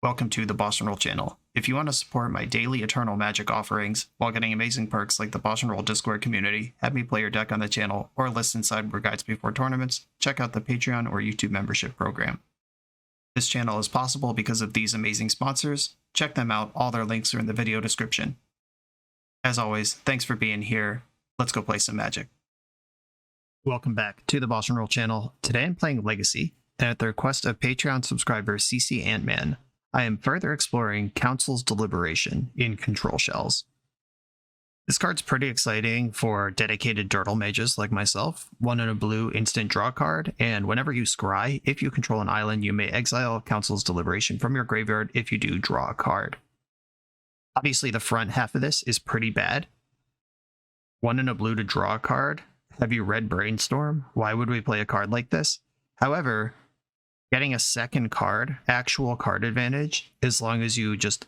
Welcome to the BoshNRoll channel. If you want to support my daily Eternal Magic offerings while getting amazing perks like the BoshNRoll Discord community, have me play your deck on the channel, or listen sideboard guides before tournaments, check out the Patreon or YouTube membership program. This channel is possible because of these amazing sponsors. Check them out, all their links are in the video description. As always, thanks for being here. Let's go play some Magic. Welcome back to the BoshNRoll channel. Today I'm playing Legacy, and at the request of Patreon subscriber CC Antman, I am further exploring Council's Deliberation in Control Shells. This card's pretty exciting for dedicated Dirtle mages like myself. 1 and a blue instant draw card, and whenever you scry, if you control an island, you may exile Council's Deliberation from your graveyard. If you do, draw a card. Obviously, the front half of this is pretty bad. 1 and a blue to draw a card. Have you read Brainstorm? Why would we play a card like this? However, getting a second card, actual card advantage, as long as you just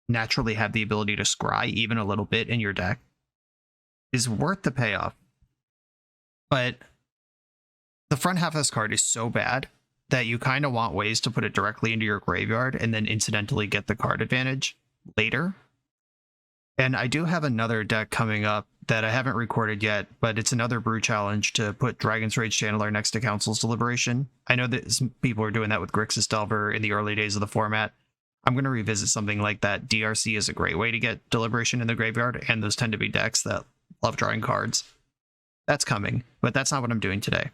naturally have the ability to scry even a little bit in your deck, is worth the payoff. But the front half of this card is so bad that you kind of want ways to put it directly into your graveyard and then incidentally get the card advantage later. And I do have another deck coming up that I haven't recorded yet, but it's another brew challenge to put Dragon's Rage Channeler next to Council's Deliberation. I know that some people are doing that with Grixis Delver in the early days of the format. I'm going to revisit something like that. DRC is a great way to get Deliberation in the graveyard, and those tend to be decks that love drawing cards. That's coming, but that's not what I'm doing today.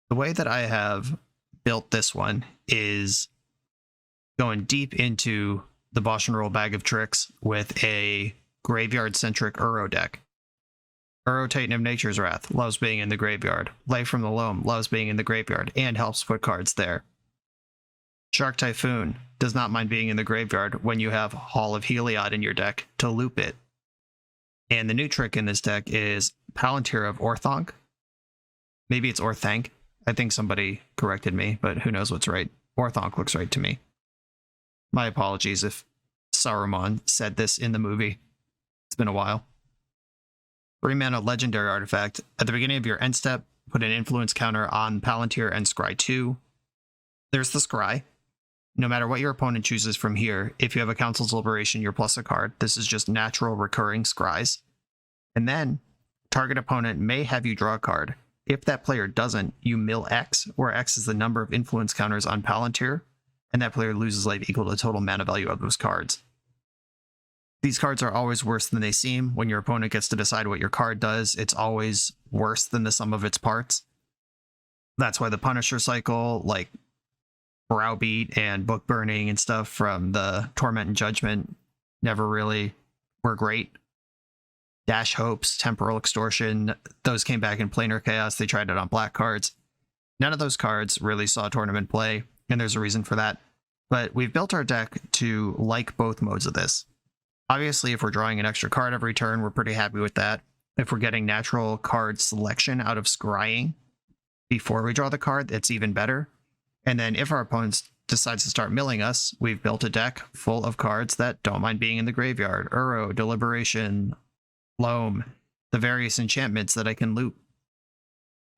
The way that I have built this one is going deep into the BoshNRoll bag of tricks with a graveyard-centric Uro deck. Uro Titan of Nature's Wrath loves being in the graveyard. Life from the Loam loves being in the graveyard and helps put cards there. Shark Typhoon does not mind being in the graveyard when you have Hall of Heliod in your deck to loop it. And the new trick in this deck is Palantir of Orthanc. Maybe it's Orthanc. I think somebody corrected me, but who knows what's right. Orthanc looks right to me. My apologies if Saruman said this in the movie. It's been a while. 3-mana legendary artifact. At the beginning of your end step, put an influence counter on Palantir and scry 2. There's the scry. No matter what your opponent chooses from here, if you have a Council's Deliberation, you're plus a card. This is just natural recurring scries. And then, target opponent may have you draw a card. If that player doesn't, you mill X, where X is the number of influence counters on Palantir, and that player loses life equal to the total mana value of those cards. These cards are always worse than they seem. When your opponent gets to decide what your card does, it's always worse than the sum of its parts. That's why the Punisher cycle, like Browbeat and Book Burning and stuff from the Torment and Judgment, never really were great. Dash Hopes, Temporal Extortion, those came back in Planar Chaos. They tried it on black cards. None of those cards really saw tournament play, and there's a reason for that. But we've built our deck to like both modes of this. Obviously, if we're drawing an extra card every turn, we're pretty happy with that. If we're getting natural card selection out of scrying before we draw the card, it's even better. And then if our opponent decides to start milling us, we've built a deck full of cards that don't mind being in the graveyard. Uro, Deliberation, Loam, the various enchantments that I can loop.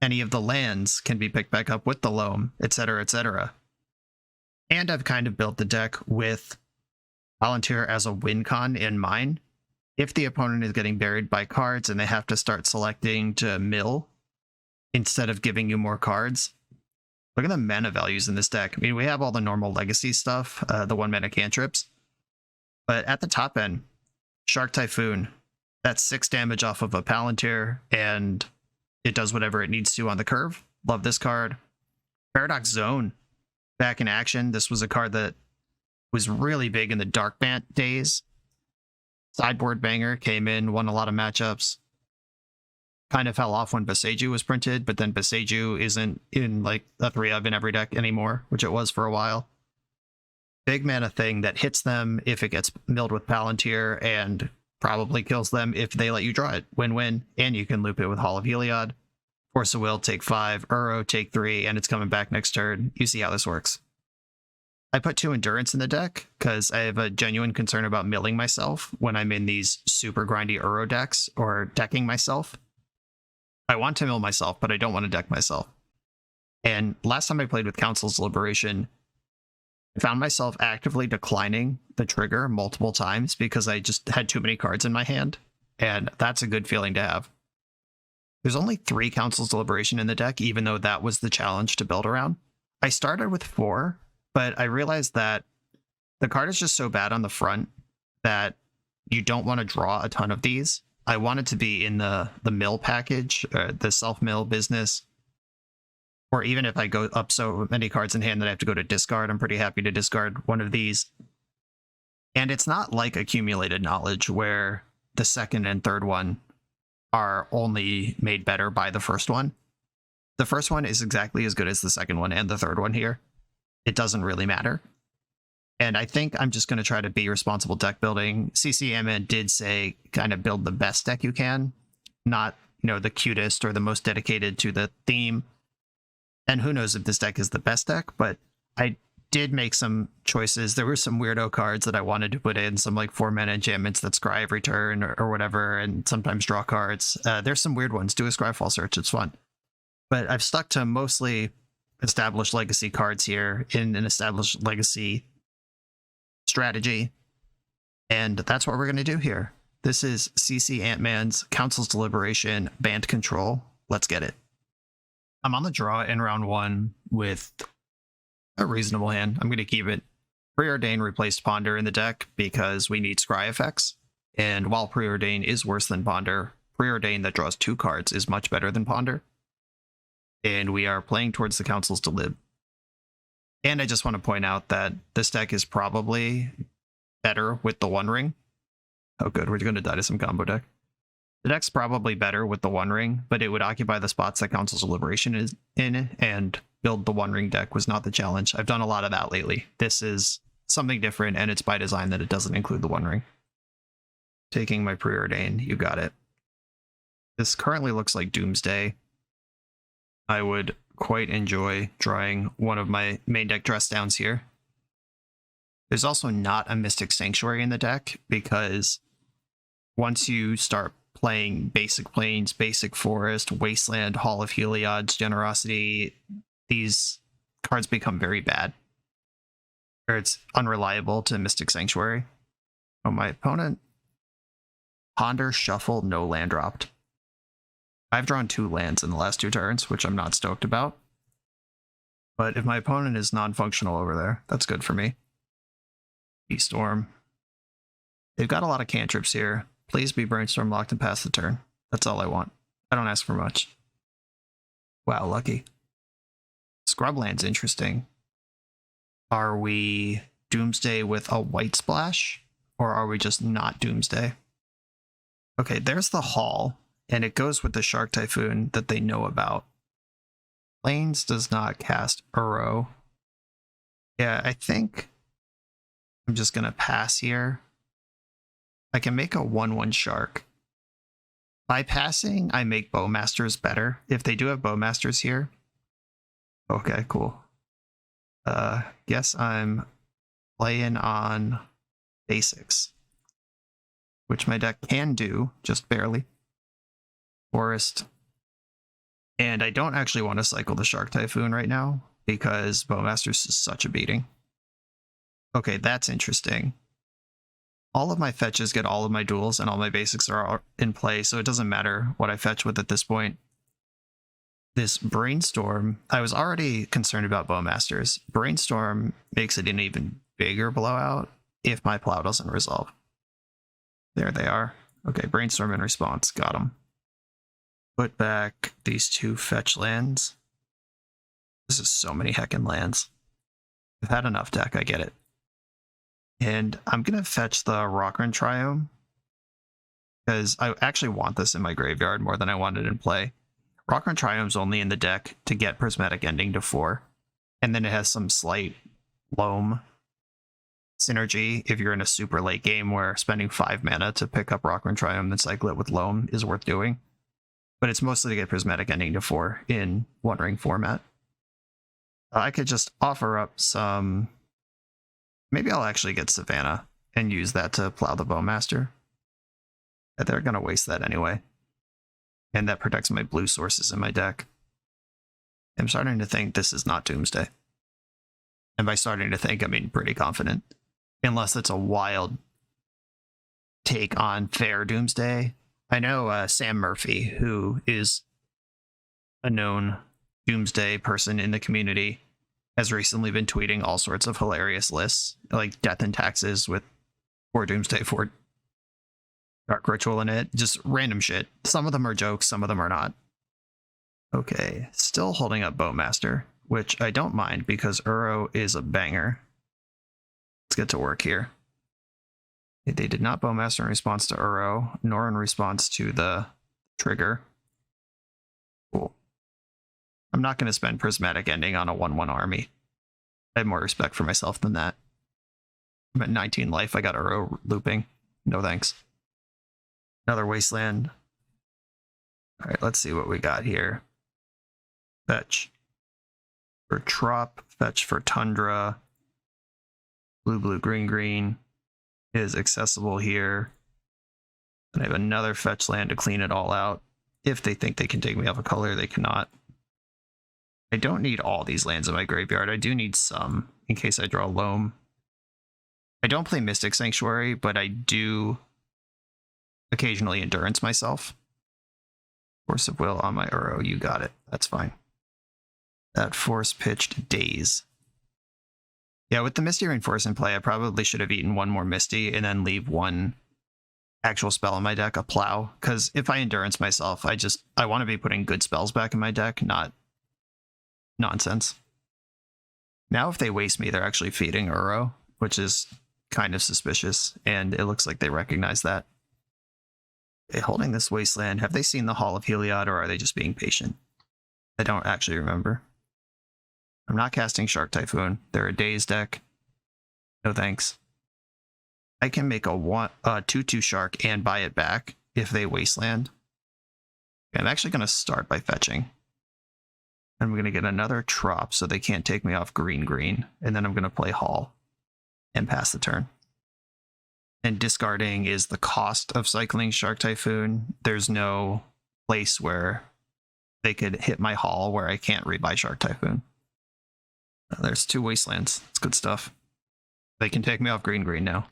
Any of the lands can be picked back up with the Loam, etc., etc. And I've kind of built the deck with Palantir as a win con in mind. If the opponent is getting buried by cards and they have to start selecting to mill instead of giving you more cards, look at the mana values in this deck. I mean, we have all the normal legacy stuff, the 1-mana cantrips, but at the top end, Shark Typhoon, that's 6 damage off of a Palantir, and it does whatever it needs to on the curve. Love this card. Paradox Zone, back in action. This was a card that was really big in the Dark Bant days. Sideboard banger, came in, won a lot of matchups. Kind of fell off when Boseiju was printed, but then Boseiju isn't in like a 3-of in every deck anymore, which it was for a while. Big mana thing that hits them if it gets milled with Palantir, and probably kills them if they let you draw it. Win-win, and you can loop it with Hall of Heliod. Force of Will, take 5, Uro, take 3, and it's coming back next turn. You see how this works. I put 2 Endurance in the deck because I have a genuine concern about milling myself when I'm in these super grindy Uro decks or decking myself. I want to mill myself, but I don't want to deck myself. And last time I played with Council's Deliberation, I found myself actively declining the trigger multiple times because I just had too many cards in my hand, and that's a good feeling to have. There's only 3 Council's Deliberation in the deck, even though that was the challenge to build around. I started with 4, but I realized that the card is just so bad on the front that you don't want to draw a ton of these. I want it to be in the mill package, the self-mill business, or even if I go up so many cards in hand that I have to go to discard, I'm pretty happy to discard one of these. And it's not like accumulated knowledge where the second and third one are only made better by the first one. The first one is exactly as good as the second one and the third one here. It doesn't really matter. And I think I'm just going to try to be responsible deck building. CCMN did say kind of build the best deck you can, not, you know, the cutest or the most dedicated to the theme. And who knows if this deck is the best deck, but I did make some choices. There were some weirdo cards that I wanted to put in, some like 4-mana enchantments that scry every turn or whatever, and sometimes draw cards. There's some weird ones. Do a Scryfall Search, it's fun. But I've stuck to mostly established legacy cards here in an established legacy strategy. And that's what we're going to do here. This is CC Ant-Man's Council's Deliberation Bant Control. Let's get it. I'm on the draw in round 1 with a reasonable hand. I'm going to keep it. Preordain replaced Ponder in the deck because we need scry effects. And while Preordain is worse than Ponder, Preordain that draws 2 cards is much better than Ponder. And we are playing towards the Council's Delib. And I just want to point out that this deck is probably better with the One Ring. Oh good, we're going to die to some combo deck. The deck's probably better with the One Ring, but it would occupy the spots that Council's Deliberation is in, and build the One Ring deck was not the challenge. I've done a lot of that lately. This is something different, and it's by design that it doesn't include the One Ring. Taking my Preordain, you got it. This currently looks like Doomsday. I would quite enjoy drawing one of my main deck dress downs here. There's also not a Mystic Sanctuary in the deck, because once you start playing basic plains, basic forest, wasteland, Hall of Heliod's, Generosity, these cards become very bad. Or it's unreliable to Mystic Sanctuary. Oh, my opponent. Ponder, shuffle, no land dropped. I've drawn 2 lands in the last 2 turns, which I'm not stoked about. But if my opponent is non-functional over there, that's good for me. Storm. They've got a lot of cantrips here. Please be Brainstorm locked and pass the turn. That's all I want. I don't ask for much. Wow, lucky. Scrubland's interesting. Are we Doomsday with a white splash? Or are we just not Doomsday? Okay, there's the Hall, and it goes with the Shark Typhoon that they know about. Plains does not cast Uro. Yeah, I think I'm just going to pass here. I can make a 1/1 Shark. By passing, I make Bowmasters better. If they do have Bowmasters here. Okay, cool. Guess I'm playing on basics, which my deck can do, just barely. Forest. And I don't actually want to cycle the Shark Typhoon right now, because Bowmasters is such a beating. Okay, that's interesting. All of my fetches get all of my duels, and all my basics are in play, so it doesn't matter what I fetch with at this point. This Brainstorm, I was already concerned about Bowmasters. Brainstorm makes it an even bigger blowout if my plow doesn't resolve. There they are. Okay, Brainstorm in response. Got them. Put back these 2 fetch lands. This is so many heckin' lands. I've had enough deck, I get it. And I'm going to fetch the Rockran Triome, because I actually want this in my graveyard more than I want it in play. Rockran Triome's only in the deck to get Prismatic Ending to 4, and then it has some slight loam synergy if you're in a super late game where spending 5 mana to pick up Rockran Triome and cycle it with loam is worth doing. But it's mostly to get Prismatic Ending to 4 in One Ring format. I could just offer up some... Maybe I'll actually get Savannah and use that to plow the Bowmaster. They're going to waste that anyway. And that protects my blue sources in my deck. I'm starting to think this is not Doomsday. And by starting to think, I mean pretty confident. Unless it's a wild take on Fair Doomsday. I know Sam Murphy, who is a known Doomsday person in the community, has recently been tweeting all sorts of hilarious lists, like Death and Taxes with 4 Doomsday, 4 Dark Ritual in it. Just random shit. Some of them are jokes, some of them are not. Okay, still holding up Bowmaster, which I don't mind because Uro is a banger. Let's get to work here. They did not Bowmaster in response to Uro, nor in response to the trigger. Cool. I'm not going to spend Prismatic Ending on a 1-1 army. I have more respect for myself than that. I'm at 19 life. I got Uro looping. No thanks. Another Wasteland. All right, let's see what we got here. Fetch for Trop, fetch for Tundra. Blue, blue, green, green is accessible here. And I have another fetch land to clean it all out. If they think they can take me off a color, they cannot. I don't need all these lands in my graveyard. I do need some in case I draw Loam. I don't play Mystic Sanctuary, but I do occasionally Endurance myself. Force of Will on my Uro. You got it. That's fine. That Force pitched Daze. Yeah, with the Misty Reinforce in play, I probably should have eaten one more Misty and then leave one actual spell in my deck, a Plow. Because if I Endurance myself, I want to be putting good spells back in my deck, not nonsense. Now if they waste me, they're actually feeding Uro, which is kind of suspicious, and it looks like they recognize that. Okay, holding this Wasteland, have they seen the Hall of Heliod, or are they just being patient? I don't actually remember. I'm not casting Shark Typhoon. They're a Daze deck. No thanks. I can make a 2/2 Shark and buy it back if they Wasteland. Okay, I'm actually going to start by fetching. I'm going to get another Trop so they can't take me off green, green. And then I'm going to play Hall and pass the turn. And discarding is the cost of cycling Shark Typhoon. There's no place where they could hit my Hall where I can't rebuy Shark Typhoon. There's 2 Wastelands. It's good stuff. They can take me off green, green now.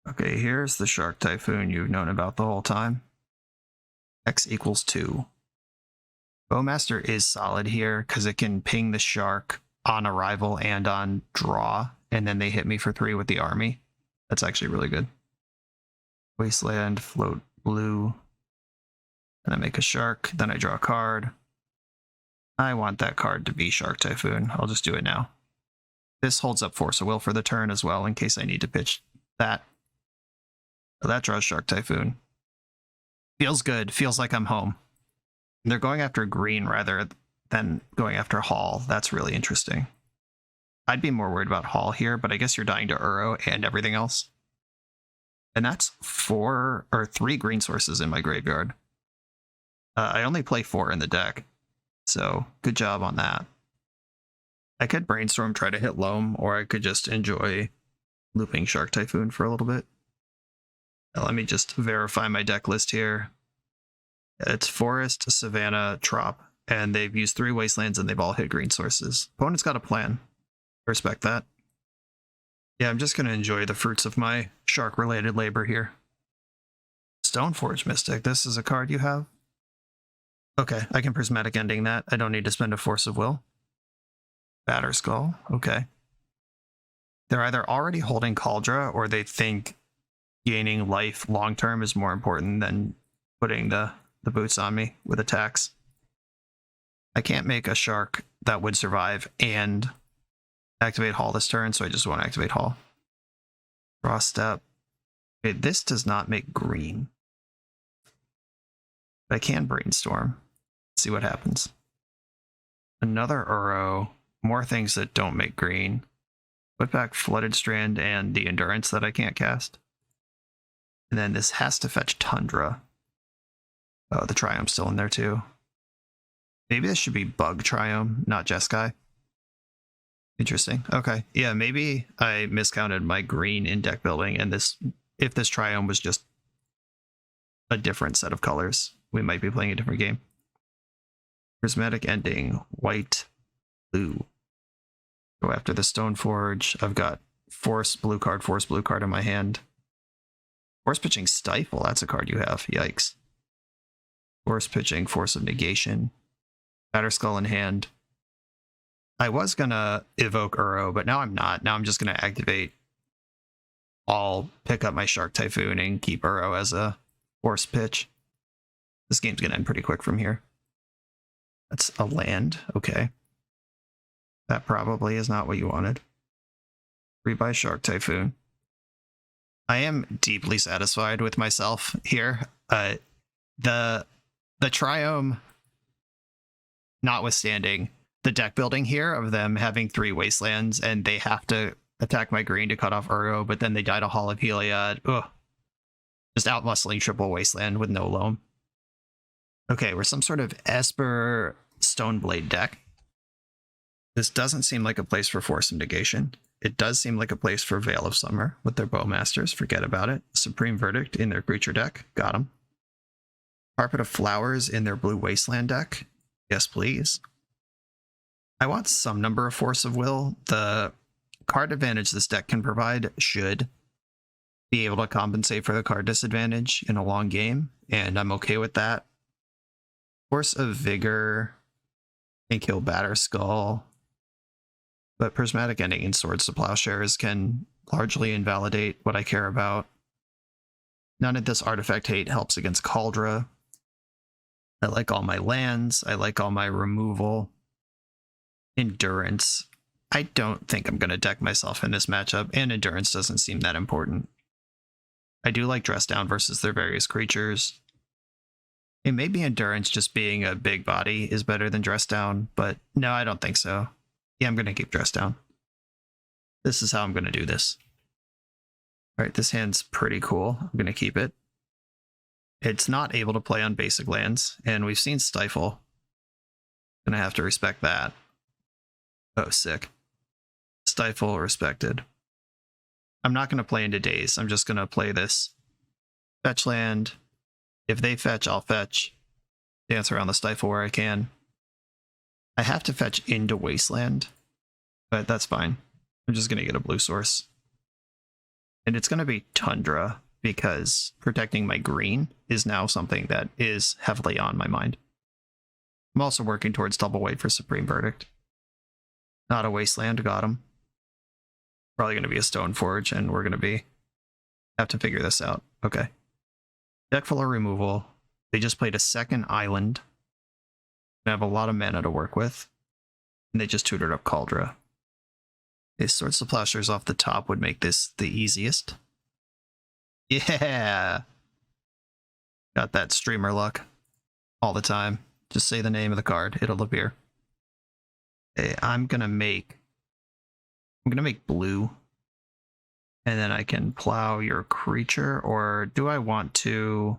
Okay, here's the Shark Typhoon you've known about the whole time. X equals 2. Bowmaster is solid here because it can ping the Shark on arrival and on draw, and then they hit me for 3 with the army. That's actually really good. Wasteland, float blue. Then I make a Shark, then I draw a card. I want that card to be Shark Typhoon. I'll just do it now. This holds up Force of Will for the turn as well in case I need to pitch that. So that draws Shark Typhoon. Feels good. Feels like I'm home. They're going after green rather than going after Hall. That's really interesting. I'd be more worried about Hall here, but I guess you're dying to Uro and everything else. And that's 3 green sources in my graveyard. I only play 4 in the deck, so good job on that. I could Brainstorm, try to hit Loam, or I could just enjoy looping Shark Typhoon for a little bit. Now, let me just verify my deck list here. It's Forest, Savannah, Trop, and they've used 3 Wastelands and they've all hit green sources. Opponent's got a plan. Respect that. Yeah, I'm just going to enjoy the fruits of my shark-related labor here. Stoneforge Mystic, this is a card you have? Okay, I can Prismatic Ending that. I don't need to spend a Force of Will. Batterskull, okay. They're either already holding Cauldra or they think gaining life long-term is more important than putting the boots on me with attacks. I can't make a Shark that would survive and activate Hall this turn, so I just won't activate Hall. Draw step. Okay, this does not make green. But I can Brainstorm. Let's see what happens. Another Uro. More things that don't make green. Put back Flooded Strand and the Endurance that I can't cast. And then this has to fetch Tundra. Oh, the Triome's still in there too. Maybe this should be Bug Triome, not Jeskai. Interesting. Okay. Yeah, maybe I miscounted my green in deck building, and if this Triome was just a different set of colors, we might be playing a different game. Prismatic Ending, white, blue. Go after the Stoneforge. I've got force blue card in my hand. Force pitching Stifle, that's a card you have. Yikes. Force pitching Force of Negation. Batterskull in hand. I was gonna evoke Uro, but now I'm not. Now I'm just gonna activate. I'll pick up my Shark Typhoon and keep Uro as a force pitch. This game's gonna end pretty quick from here. That's a land. Okay. That probably is not what you wanted. Rebuy Shark Typhoon. I am deeply satisfied with myself here. The Triome notwithstanding, the deck building here of them having 3 Wastelands and they have to attack my green to cut off Uro, but then they die to Hall of Heliod. Ugh. Just outmuscling triple Wasteland with no loam. Okay, we're some sort of Esper Stoneblade deck. This doesn't seem like a place for Force of Negation. It does seem like a place for Veil of Summer with their Bowmasters. Forget about it. Supreme Verdict in their creature deck. Got them. Carpet of Flowers in their blue Wasteland deck. Yes, please. I want some number of Force of Will. The card advantage this deck can provide should be able to compensate for the card disadvantage in a long game, and I'm okay with that. Force of Vigor can kill Batterskull, but Prismatic Ending and Swords to Plowshares can largely invalidate what I care about. None of this artifact hate helps against Kaldra. I like all my lands. I like all my removal. Endurance. I don't think I'm going to deck myself in this matchup, and Endurance doesn't seem that important. I do like Dress Down versus their various creatures. And maybe Endurance just being a big body is better than Dress Down, but no, I don't think so. Yeah, I'm going to keep Dress Down. This is how I'm going to do this. All right, this hand's pretty cool. I'm going to keep it. It's not able to play on basic lands, and we've seen Stifle. Gonna have to respect that. Oh, sick. Stifle respected. I'm not going to play into Daze. I'm just going to play this. Fetch land. If they fetch, I'll fetch. Dance around the Stifle where I can. I have to fetch into Wasteland, but that's fine. I'm just going to get a blue source. And it's going to be Tundra, because protecting my green is now something that is heavily on my mind. I'm also working towards double white for Supreme Verdict. Not a Wasteland, got him. Probably going to be a Stoneforge, and we're going to have to figure this out. Okay. Deck full of removal. They just played a second island. They have a lot of mana to work with. And they just tutored up Kaldra. His Swords to Plowshares off the top would make this the easiest. Yeah! Got that streamer luck. All the time. Just say the name of the card. It'll appear. Okay, I'm gonna make blue. And then I can plow your creature, or do I want to...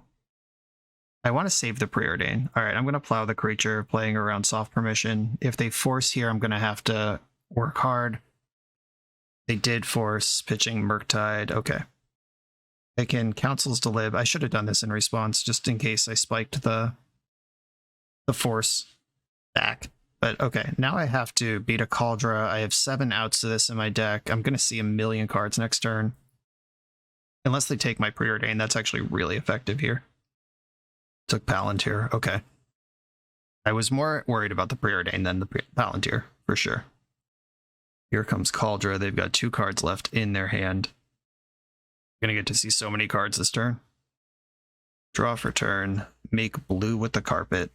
I want to save the Preordain. Alright, I'm gonna plow the creature, playing around soft permission. If they force here, I'm gonna have to work hard. They did force pitching Murktide. Okay. I can Council's Delib. I should have done this in response, just in case I spiked the force back. But okay, now I have to beat a Kaldra. I have 7 outs to this in my deck. I'm going to see a million cards next turn. Unless they take my Preordain, that's actually really effective here. Took Palantir. Okay. I was more worried about the Preordain than the Palantir, for sure. Here comes Kaldra. They've got 2 cards left in their hand. Gonna get to see so many cards this turn. Draw for turn. Make blue with the carpet.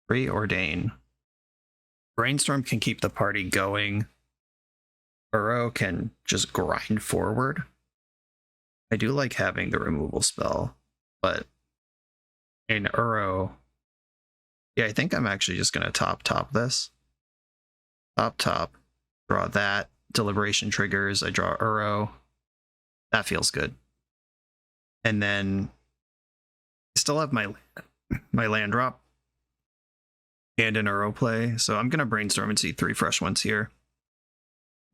Preordain. Brainstorm can keep the party going. Uro can just grind forward. I do like having the removal spell, but in Uro, yeah, I think I'm actually just gonna top this. Top. Draw that. Deliberation triggers. I draw Uro. That feels good. And then I still have my land drop and an Uro play, so I'm going to brainstorm and see 3 fresh ones here.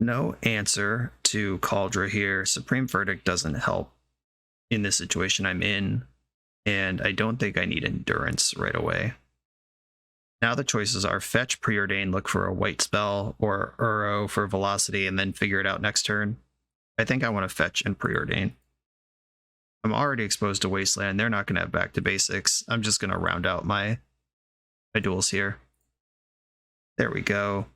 No answer to Kaldra here. Supreme Verdict doesn't help in this situation I'm in, and I don't think I need Endurance right away. Now the choices are fetch, preordain, look for a white spell, or Uro for velocity, and then figure it out next turn. I think I want to fetch and preordain. I'm already exposed to Wasteland. They're not going to have back to basics. I'm just going to round out my duels here. There we go.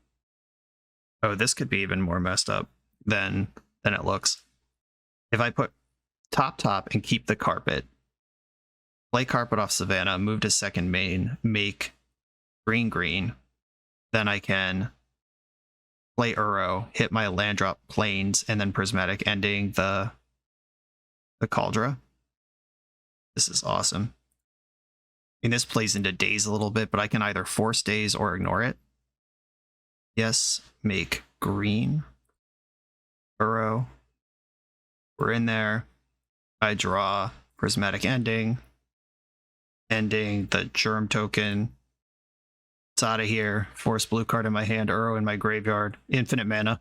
Oh, this could be even more messed up than it looks. If I put top and keep the carpet, play carpet off Savannah, move to second main, make green, then I can play Uro, hit my land drop planes, and then prismatic ending the Cauldra. This is awesome. And this plays into daze a little bit, but I can either force daze or ignore it. Yes, make green. Uro. We're in there. I draw prismatic ending the germ token. It's out of here. Force blue card in my hand, Uro in my graveyard. Infinite mana.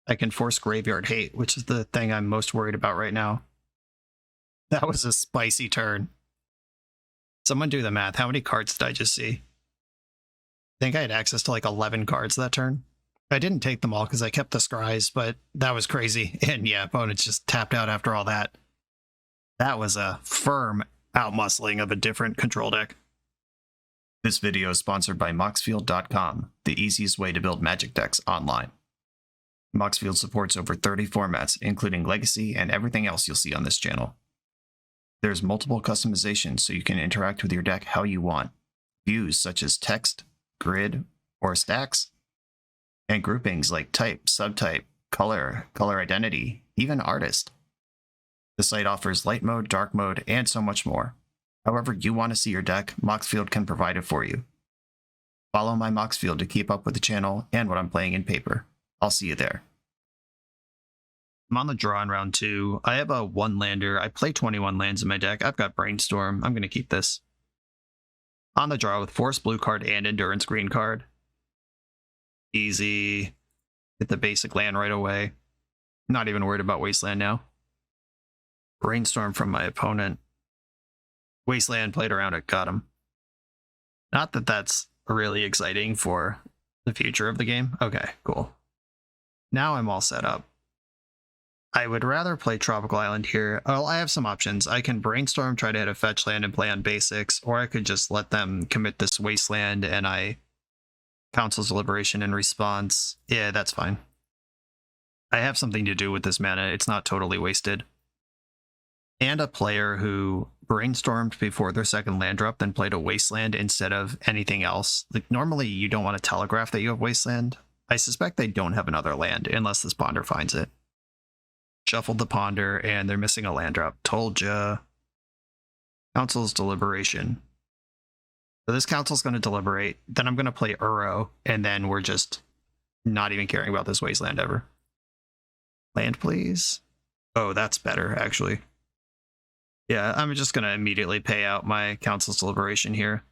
I can force graveyard hate, which is the thing I'm most worried about right now. That was a spicy turn. Someone do the math. How many cards did I just see? I think I had access to like 11 cards that turn. I didn't take them all because I kept the scries, but that was crazy. And yeah, opponents just tapped out after all that. That was a firm outmuscling of a different control deck. This video is sponsored by Moxfield.com, the easiest way to build Magic decks online. Moxfield supports over 30 formats, including Legacy and everything else you'll see on this channel. There's multiple customizations so you can interact with your deck how you want. Views such as text, grid, or stacks, and groupings like type, subtype, color identity, even artist. The site offers light mode, dark mode, and so much more. However you want to see your deck, Moxfield can provide it for you. Follow my Moxfield to keep up with the channel and what I'm playing in paper. I'll see you there. I'm on the draw in round 2. I have a 1-lander. I play 21 lands in my deck. I've got Brainstorm. I'm going to keep this. On the draw with Force blue card and Endurance green card. Easy. Get the basic land right away. Not even worried about Wasteland now. Brainstorm from my opponent. Wasteland played around it, got him. Not that that's really exciting for the future of the game. Okay, cool. Now I'm all set up. I would rather play Tropical Island here. Well, I have some options. I can Brainstorm, try to hit a fetch land and play on basics, or I could just let them commit this Wasteland and I Council's Deliberation in response. Yeah, that's fine. I have something to do with this mana. It's not totally wasted. And a player who brainstormed before their second land drop, then played a Wasteland instead of anything else. Like, normally you don't want to telegraph that you have Wasteland. I suspect they don't have another land unless this Ponder finds it. Shuffled the Ponder, and they're missing a land drop. Told ya. Council's Deliberation. So this Council's going to deliberate. Then I'm going to play Uro, and then we're just not even caring about this Wasteland ever. Land, please. Oh, that's better, actually. Yeah, I'm just going to immediately pay out my Council's Deliberation here.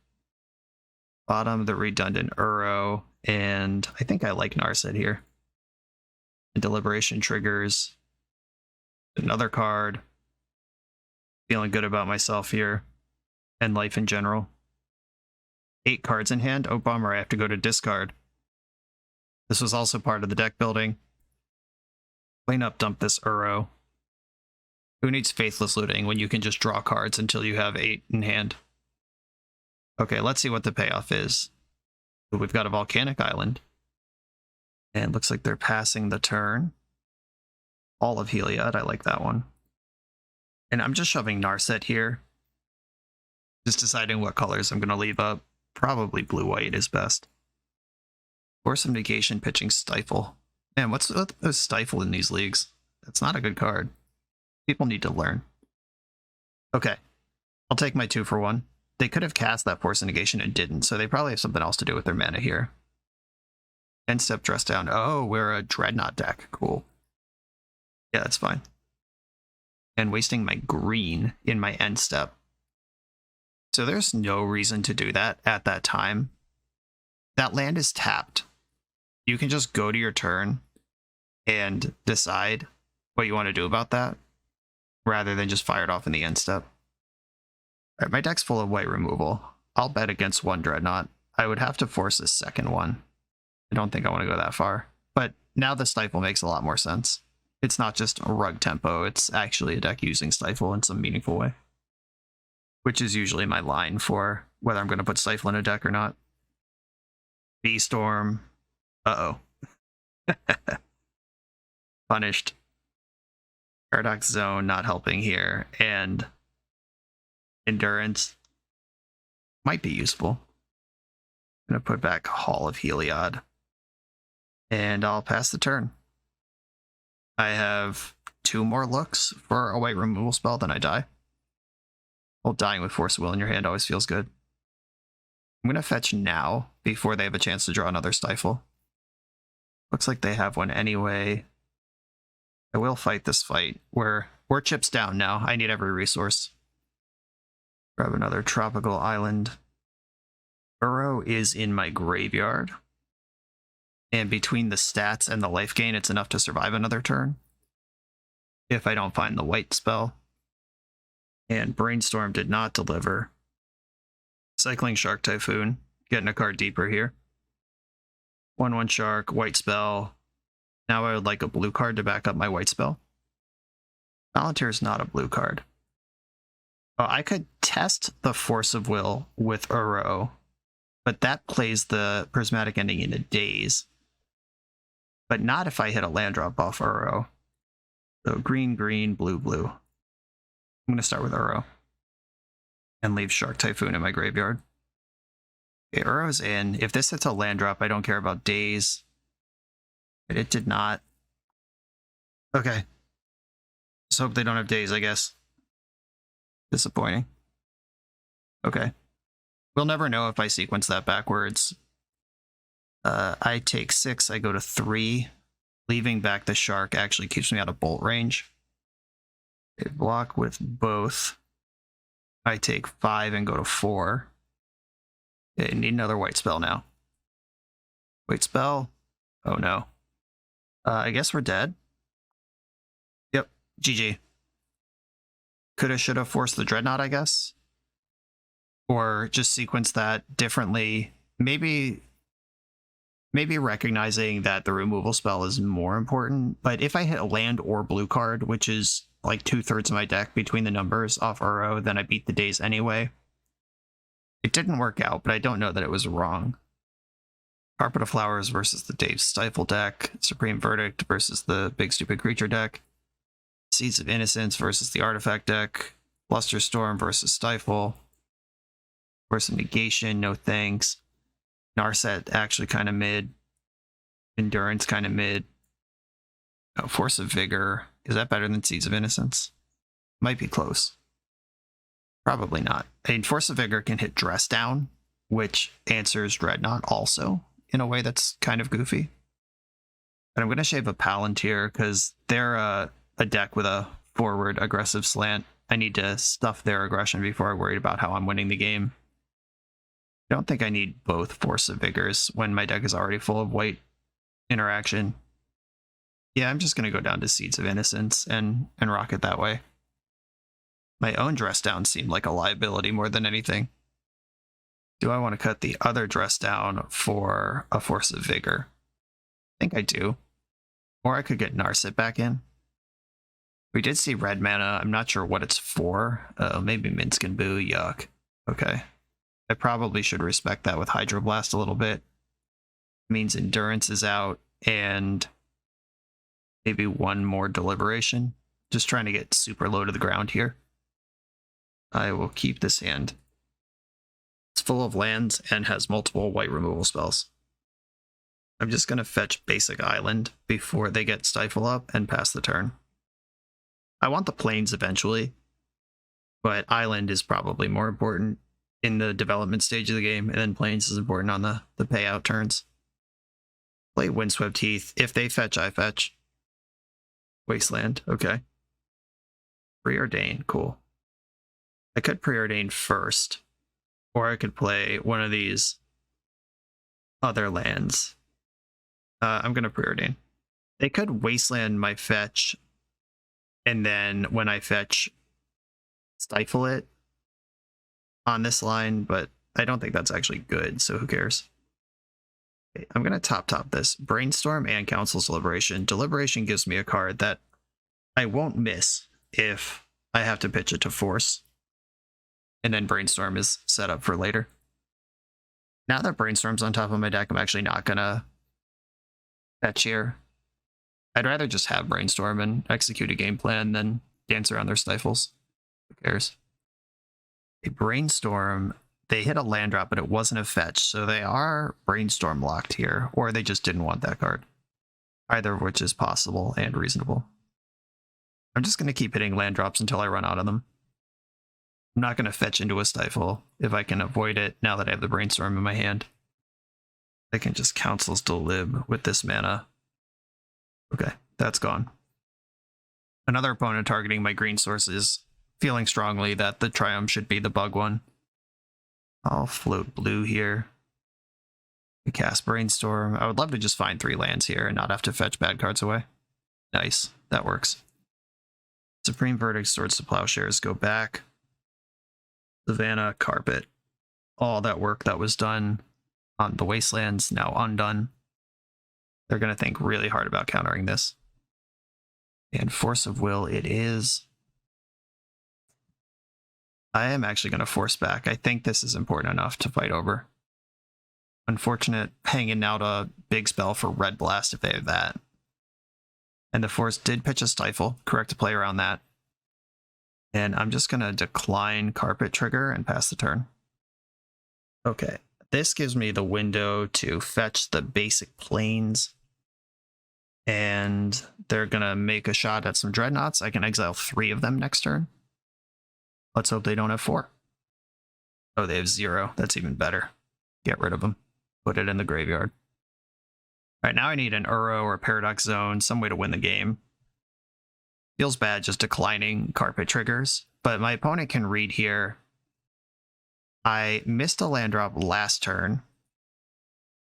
Bottom, the redundant Uro, and I think I like Narset here. And Deliberation triggers. Another card. Feeling good about myself here. And life in general. 8 cards in hand. Oh, bummer, I have to go to discard. This was also part of the deck building. Clean up, dump this Uro. Who needs Faithless Looting when you can just draw cards until you have 8 in hand? Okay, let's see what the payoff is. We've got a Volcanic Island. And looks like they're passing the turn. All of Heliod, I like that one. And I'm just shoving Narset here. Just deciding what colors I'm going to leave up. Probably blue-white is best. Force of Negation, pitching Stifle. Man, what's the Stifle in these leagues? That's not a good card. People need to learn. Okay. I'll take my 2 for 1. They could have cast that Force of Negation and didn't, so they probably have something else to do with their mana here. End step, dress down. Oh, we're a Dreadnought deck. Cool. Yeah, that's fine. And wasting my green in my end step. So there's no reason to do that at that time. That land is tapped. You can just go to your turn and decide what you want to do about that, rather than just fire it off in the end step. All right, my deck's full of white removal. I'll bet against one Dreadnought. I would have to force a second one. I don't think I want to go that far. But now the Stifle makes a lot more sense. It's not just a rug tempo, it's actually a deck using Stifle in some meaningful way. Which is usually my line for whether I'm going to put Stifle in a deck or not. B-Storm. Uh-oh. Punished. Paradox Zone not helping here, and Endurance might be useful. I'm going to put back Hall of Heliod, and I'll pass the turn. I have 2 more looks for a white removal spell, then I die. Well, dying with Force of Will in your hand always feels good. I'm going to fetch now, before they have a chance to draw another Stifle. Looks like they have one anyway. I will fight this fight. We're chips down now. I need every resource. Grab another tropical island. Burrow is in my graveyard. And between the stats and the life gain, it's enough to survive another turn. If I don't find the white spell. And Brainstorm did not deliver. Cycling Shark Typhoon. Getting a card deeper here. 1/1 Shark, white spell. Now I would like a blue card to back up my white spell. Volunteer is not a blue card. I could test the Force of Will with Uro, but that plays the Prismatic Ending into Daze. But not if I hit a land drop off Uro. So green, green, blue, blue. I'm going to start with Uro. And leave Shark Typhoon in my graveyard. Okay, Uro's in. If this hits a land drop, I don't care about Daze. It did not. Okay. Just hope they don't have Daze, I guess. Disappointing. Okay. We'll never know if I sequence that backwards. I take 6, I go to 3. Leaving back the Shark actually keeps me out of bolt range. Okay, block with both. I take 5 and go to 4. Okay, need another white spell now. White spell? Oh no. I guess we're dead. Yep, GG. Coulda, shoulda forced the Dreadnought, I guess. Or just sequence that differently. Maybe recognizing that the removal spell is more important. But if I hit a land or blue card, which is like 2/3 of my deck between the numbers off Uro, then I beat the Daze anyway. It didn't work out, but I don't know that it was wrong. Carpet of Flowers versus the Dave Stifle deck. Supreme Verdict versus the Big Stupid Creature deck. Seeds of Innocence versus the Artifact deck. Blusterstorm versus Stifle. Force of Negation, no thanks. Narset actually kind of mid. Endurance kind of mid. Oh, Force of Vigor. Is that better than Seeds of Innocence? Might be close. Probably not. I mean, Force of Vigor can hit Dress Down, which answers Dreadnought also, in a way that's kind of goofy. But I'm going to shave a Palantir, because they're a deck with a forward aggressive slant. I need to stuff their aggression before I worry about how I'm winning the game. I don't think I need both Force of Vigors when my deck is already full of white interaction. Yeah, I'm just going to go down to Seeds of Innocence and rock it that way. My own Dress Down seemed like a liability more than anything. Do I want to cut the other Dress Down for a Force of Vigor? I think I do. Or I could get Narset back in. We did see red mana. I'm not sure what it's for. Maybe Minsk and Boo. Yuck. Okay. I probably should respect that with Hydroblast a little bit. It means Endurance is out and maybe one more Deliberation. Just trying to get super low to the ground here. I will keep this hand. It's full of lands and has multiple white removal spells. I'm just going to fetch Basic Island before they get Stifle up and pass the turn. I want the Plains eventually, but Island is probably more important in the development stage of the game, and then Plains is important on the payout turns. Play Windswept Heath. If they fetch, I fetch. Wasteland, okay. Preordain, cool. I could Preordain first, or I could play one of these other lands. I'm going to Preordain. They could Wasteland my fetch, and then when I fetch, Stifle it on this line, but I don't think that's actually good, so who cares? Okay, I'm going to top this. Brainstorm and Council's Deliberation. Deliberation gives me a card that I won't miss if I have to pitch it to Force. And then Brainstorm is set up for later. Now that Brainstorm's on top of my deck, I'm actually not going to fetch here. I'd rather just have Brainstorm and execute a game plan than dance around their stifles. Who cares? A Brainstorm, they hit a land drop, but it wasn't a fetch, so they are Brainstorm locked here, or they just didn't want that card. Either of which is possible and reasonable. I'm just going to keep hitting land drops until I run out of them. I'm not going to fetch into a stifle if I can avoid it now that I have the Brainstorm in my hand. I can just Council's Delib with this mana. Okay, that's gone. Another opponent targeting my green source is feeling strongly that the Triumph should be the bug one. I'll float blue here. Cast Brainstorm. I would love to just find 3 lands here and not have to fetch bad cards away. Nice, that works. Supreme Verdict, Swords to Plowshares go back. Savannah, Carpet. All that work that was done on the Wastelands now undone. They're going to think really hard about countering this. And Force of Will it is. I am actually going to force back. I think this is important enough to fight over. Unfortunate hanging out a big spell for Red Blast if they have that. And the Force did pitch a Stifle. Correct to play around that. And I'm just going to decline Carpet Trigger and pass the turn. Okay. This gives me the window to fetch the basic planes. And they're going to make a shot at some Dreadnoughts. I can exile 3 of them next turn. Let's hope they don't have 4. Oh, they have 0. That's even better. Get rid of them. Put it in the graveyard. All right, now I need an Uro or Paradox Zone, some way to win the game. Feels bad just declining Carpet Triggers, but my opponent can read here. I missed a land drop last turn,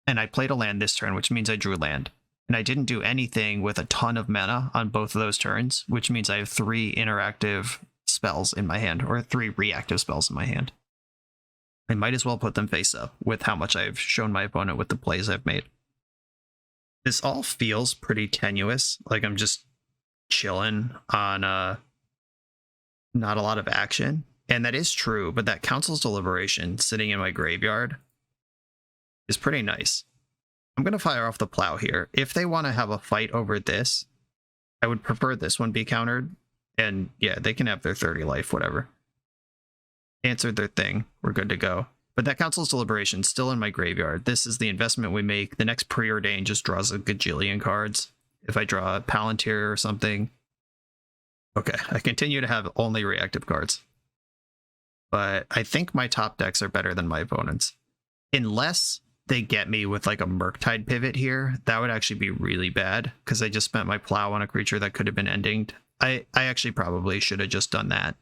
and I played a land this turn, which means I drew land. And I didn't do anything with a ton of mana on both of those turns, which means I have 3 interactive spells in my hand, or 3 reactive spells in my hand. I might as well put them face up with how much I've shown my opponent with the plays I've made. This all feels pretty tenuous, like I'm just chilling on not a lot of action. And that is true, but that Council's Deliberation sitting in my graveyard is pretty nice. I'm going to fire off the Plow here. If they want to have a fight over this, I would prefer this one be countered. And yeah, they can have their 30 life, whatever. Answered their thing. We're good to go. But that Council's Deliberation still in my graveyard. This is the investment we make. The next Preordain just draws a gajillion cards. If I draw a Palantir or something. Okay, I continue to have only reactive cards. But I think my top decks are better than my opponents. Unless they get me with like a Murktide pivot here, that would actually be really bad. Because I just spent my Plow on a creature that could have been endinged. I actually probably should have just done that.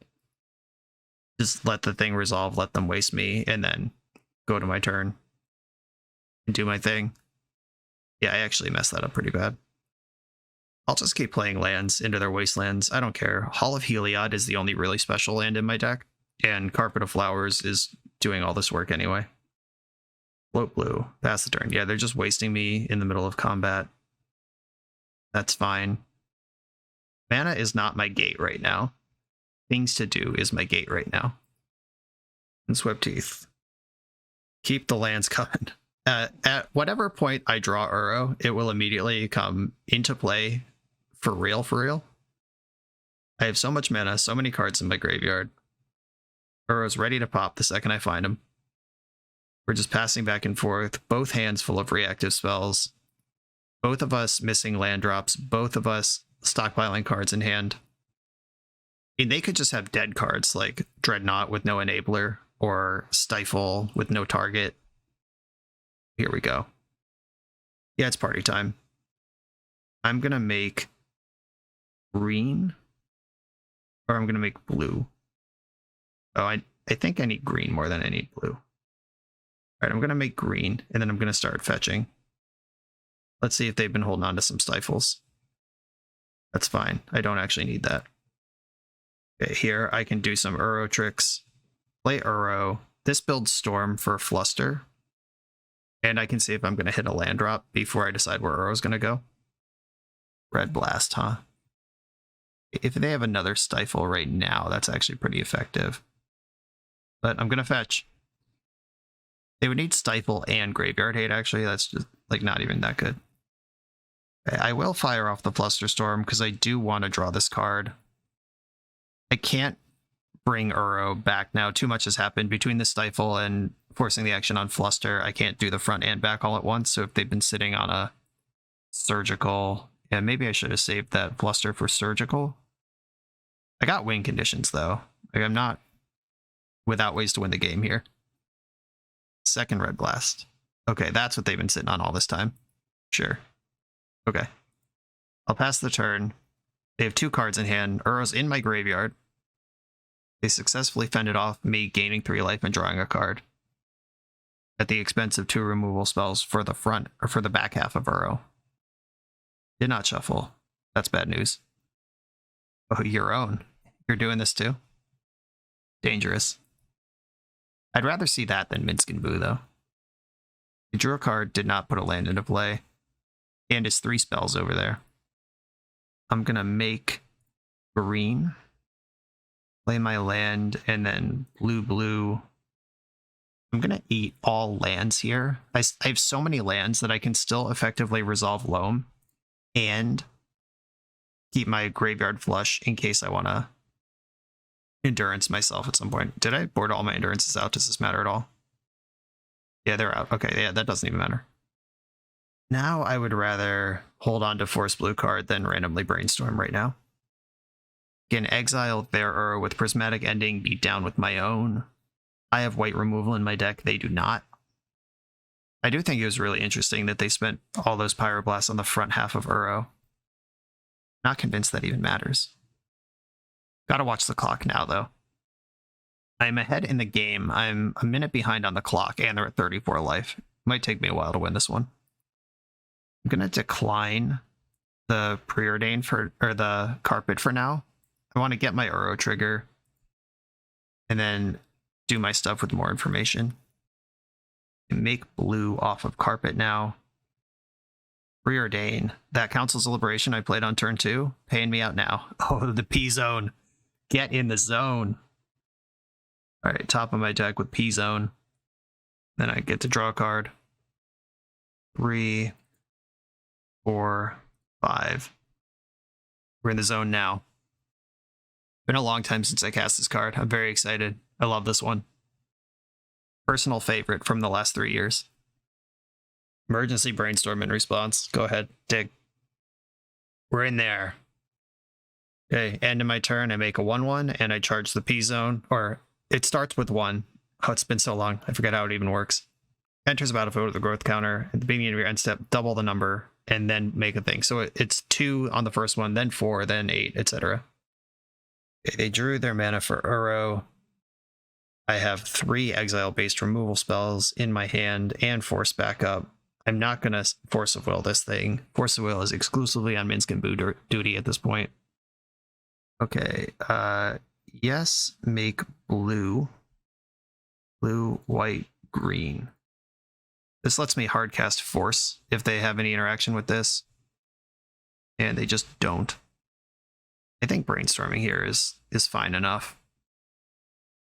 Just let the thing resolve, let them waste me, and then go to my turn and do my thing. Yeah, I actually messed that up pretty bad. I'll just keep playing lands into their wastelands. I don't care. Hall of Heliod is the only really special land in my deck, and Carpet of Flowers is doing all this work anyway. Float blue, pass the turn. Yeah, they're just wasting me in the middle of combat. That's fine. Mana is not my gate right now. Things to do is my gate right now. And Swept Teeth. Keep the lands coming. At whatever point I draw Uro, it will immediately come into play for real, for real. I have so much mana, so many cards in my graveyard. Uro's ready to pop the second I find him. We're just passing back and forth, both hands full of reactive spells. Both of us missing land drops, both of us stockpiling cards in hand. And they could just have dead cards like Dreadnought with no enabler or Stifle with no target. Here we go. Yeah, it's party time. I'm going to make green or I'm going to make blue. Oh, I think I need green more than I need blue. All right, I'm going to make green and then I'm going to start fetching. Let's see if they've been holding on to some Stifles. That's fine. I don't actually need that. Okay, here I can do some Uro tricks. Play Uro. this builds Storm for Fluster. And I can see if I'm going to hit a land drop before I decide where Uro's going to go. Red Blast, huh? If they have another Stifle right now, that's actually pretty effective. But I'm going to fetch. They would need Stifle and Graveyard Hate, actually. That's just, like, not even that good. Okay, I will fire off the Fluster Storm because I do want to draw this card. I can't bring Uro back now. Too much has happened between the Stifle and forcing the action on Fluster. I can't do the front and back all at once, so if they've been sitting on a Surgical... Yeah, maybe I should have saved that Fluster for Surgical. I got win conditions, though. Like, I'm not without ways to win the game here. Second Red Blast. Okay, that's what they've been sitting on all this time. Sure. Okay. I'll pass the turn. They have 2 cards in hand. Uro's in my graveyard. They successfully fended off me gaining 3 life and drawing a card at the expense of 2 removal spells for the front or for the back half of Uro. Did not shuffle. That's bad news. Oh, your own. You're doing this too? Dangerous. I'd rather see that than Minsc and Boo, though. He drew a card, did not put a land into play, and his 3 spells over there. I'm going to make green, play my land, and then blue. I'm going to eat all lands here. I have so many lands that I can still effectively resolve Loam and keep my graveyard flush in case I want to endurance myself at some point. Did I board all my endurances out? Does this matter at all? Yeah, they're out. Okay, yeah, that doesn't even matter. Now I would rather hold on to Force Blue card than randomly brainstorm right now. Can exile their Uro with Prismatic Ending, beat down with my own. I have white removal in my deck. They do not. I do think it was really interesting that they spent all those Pyroblasts on the front half of Uro. Not convinced that even matters. Gotta watch the clock now, though. I'm ahead in the game. I'm a minute behind on the clock, and they're at 34 life. Might take me a while to win this one. I'm gonna decline the Preordain or the Carpet for now. I want to get my Uro trigger, and then do my stuff with more information. And make blue off of Carpet now. Preordain. That counts as Deliberation I played on turn 2. Paying me out now. Oh, the P-Zone. Get in the zone. Alright, top of my deck with P-Zone. Then I get to draw a card. 3, 4, 5. We're in the zone now. Been a long time since I cast this card. I'm very excited. I love this one. Personal favorite from the last 3 years. Emergency brainstorm in response. Go ahead, dig. We're in there. Okay, end of my turn, I make a 1/1, and I charge the P-Zone, or it starts with 1. Oh, it's been so long, I forget how it even works. Enters the battlefield with a growth counter. At the beginning of your end step, double the number, and then make a thing. So it's 2 on the first one, then 4, then 8, etc. Okay, they drew their mana for Uro. I have 3 exile-based removal spells in my hand and force backup. I'm not going to Force of Will this thing. Force of Will is exclusively on Minsc and Boo duty at this point. Okay, yes, make blue. Blue, white, green. This lets me hardcast Force if they have any interaction with this. And they just don't. I think brainstorming here is fine enough.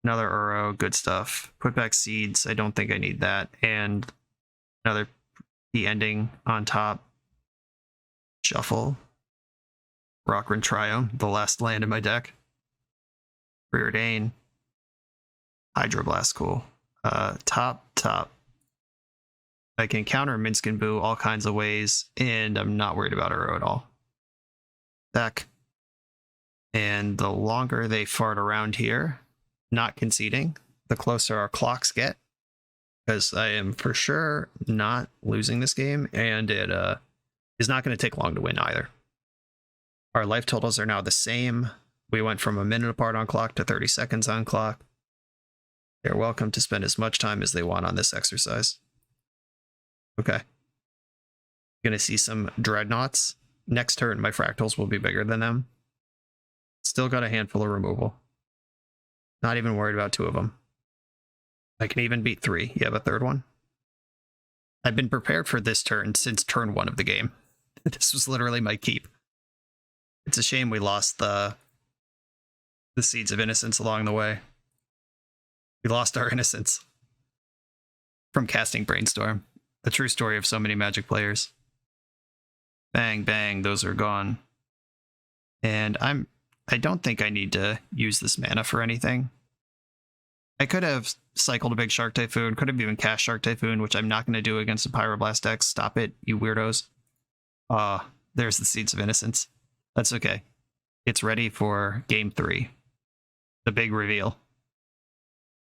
Another Uro, good stuff. Put back Seeds, I don't think I need that. And another P ending on top. Shuffle. Rockrin Triome, the last land in my deck. Preordain. Hydroblast, cool. Top. I can counter Minsc and Boo all kinds of ways, and I'm not worried about Uro at all. Deck. And the longer they fart around here, not conceding, the closer our clocks get. Because I am for sure not losing this game, and it is not going to take long to win either. Our life totals are now the same. We went from a minute apart on clock to 30 seconds on clock. They're welcome to spend as much time as they want on this exercise. Okay. Gonna see some Dreadnoughts. Next turn, my fractals will be bigger than them. Still got a handful of removal. Not even worried about 2 of them. I can even beat 3. You have a third one? I've been prepared for this turn since turn 1 of the game. This was literally my keep. It's a shame we lost the Seeds of Innocence along the way. We lost our innocence from casting Brainstorm. A true story of so many Magic players. Bang, bang, those are gone. And I don't think I need to use this mana for anything. I could have cycled a big Shark Typhoon, could have even cast Shark Typhoon, which I'm not going to do against a Pyroblast deck. Stop it, you weirdos. There's the Seeds of Innocence. That's okay. It's ready for game 3. The big reveal.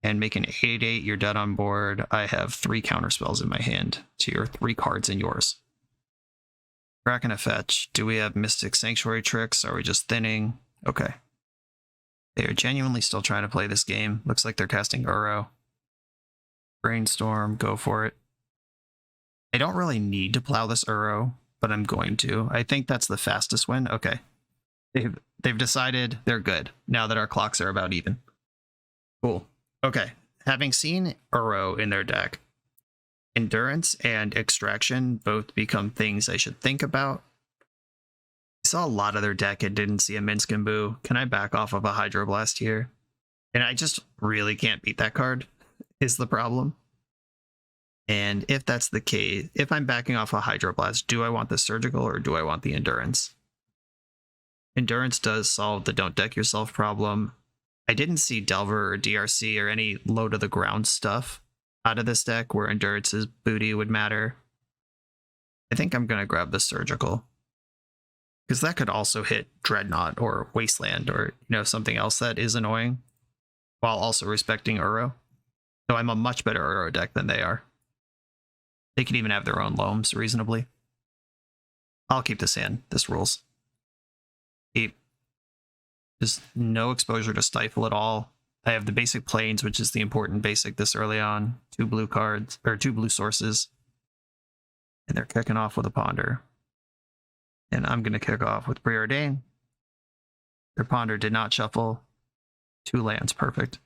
And make an 8/8, you're dead on board. I have 3 counterspells in my hand to your 3 cards in yours. Cracking a fetch. Do we have Mystic Sanctuary tricks? Are we just thinning? Okay. They are genuinely still trying to play this game. Looks like they're casting Uro. Brainstorm, go for it. I don't really need to plow this Uro, but I'm going to. I think that's the fastest win. Okay. They've decided they're good now that our clocks are about even. Cool. Okay. Having seen Uro in their deck, Endurance and Extraction both become things I should think about. I saw a lot of their deck and didn't see a Minsc and Boo. Can I back off of a Hydroblast here? And I just really can't beat that card, is the problem. And if that's the case, if I'm backing off a Hydroblast, do I want the Surgical or do I want the Endurance? Endurance does solve the don't deck yourself problem. I didn't see Delver or DRC or any low to the ground stuff out of this deck where Endurance's booty would matter. I think I'm going to grab the Surgical, because that could also hit Dreadnought or Wasteland or, something else that is annoying, while also respecting Uro. So I'm a much better Uro deck than they are. They can even have their own Loams reasonably. I'll keep this hand. This rules. Keep. Just no exposure to Stifle at all. I have the basic Plains, which is the important basic this early on. 2 blue cards, or 2 blue sources. And they're kicking off with a Ponder. And I'm going to kick off with Preordain. Their Ponder did not shuffle. 2 lands, perfect.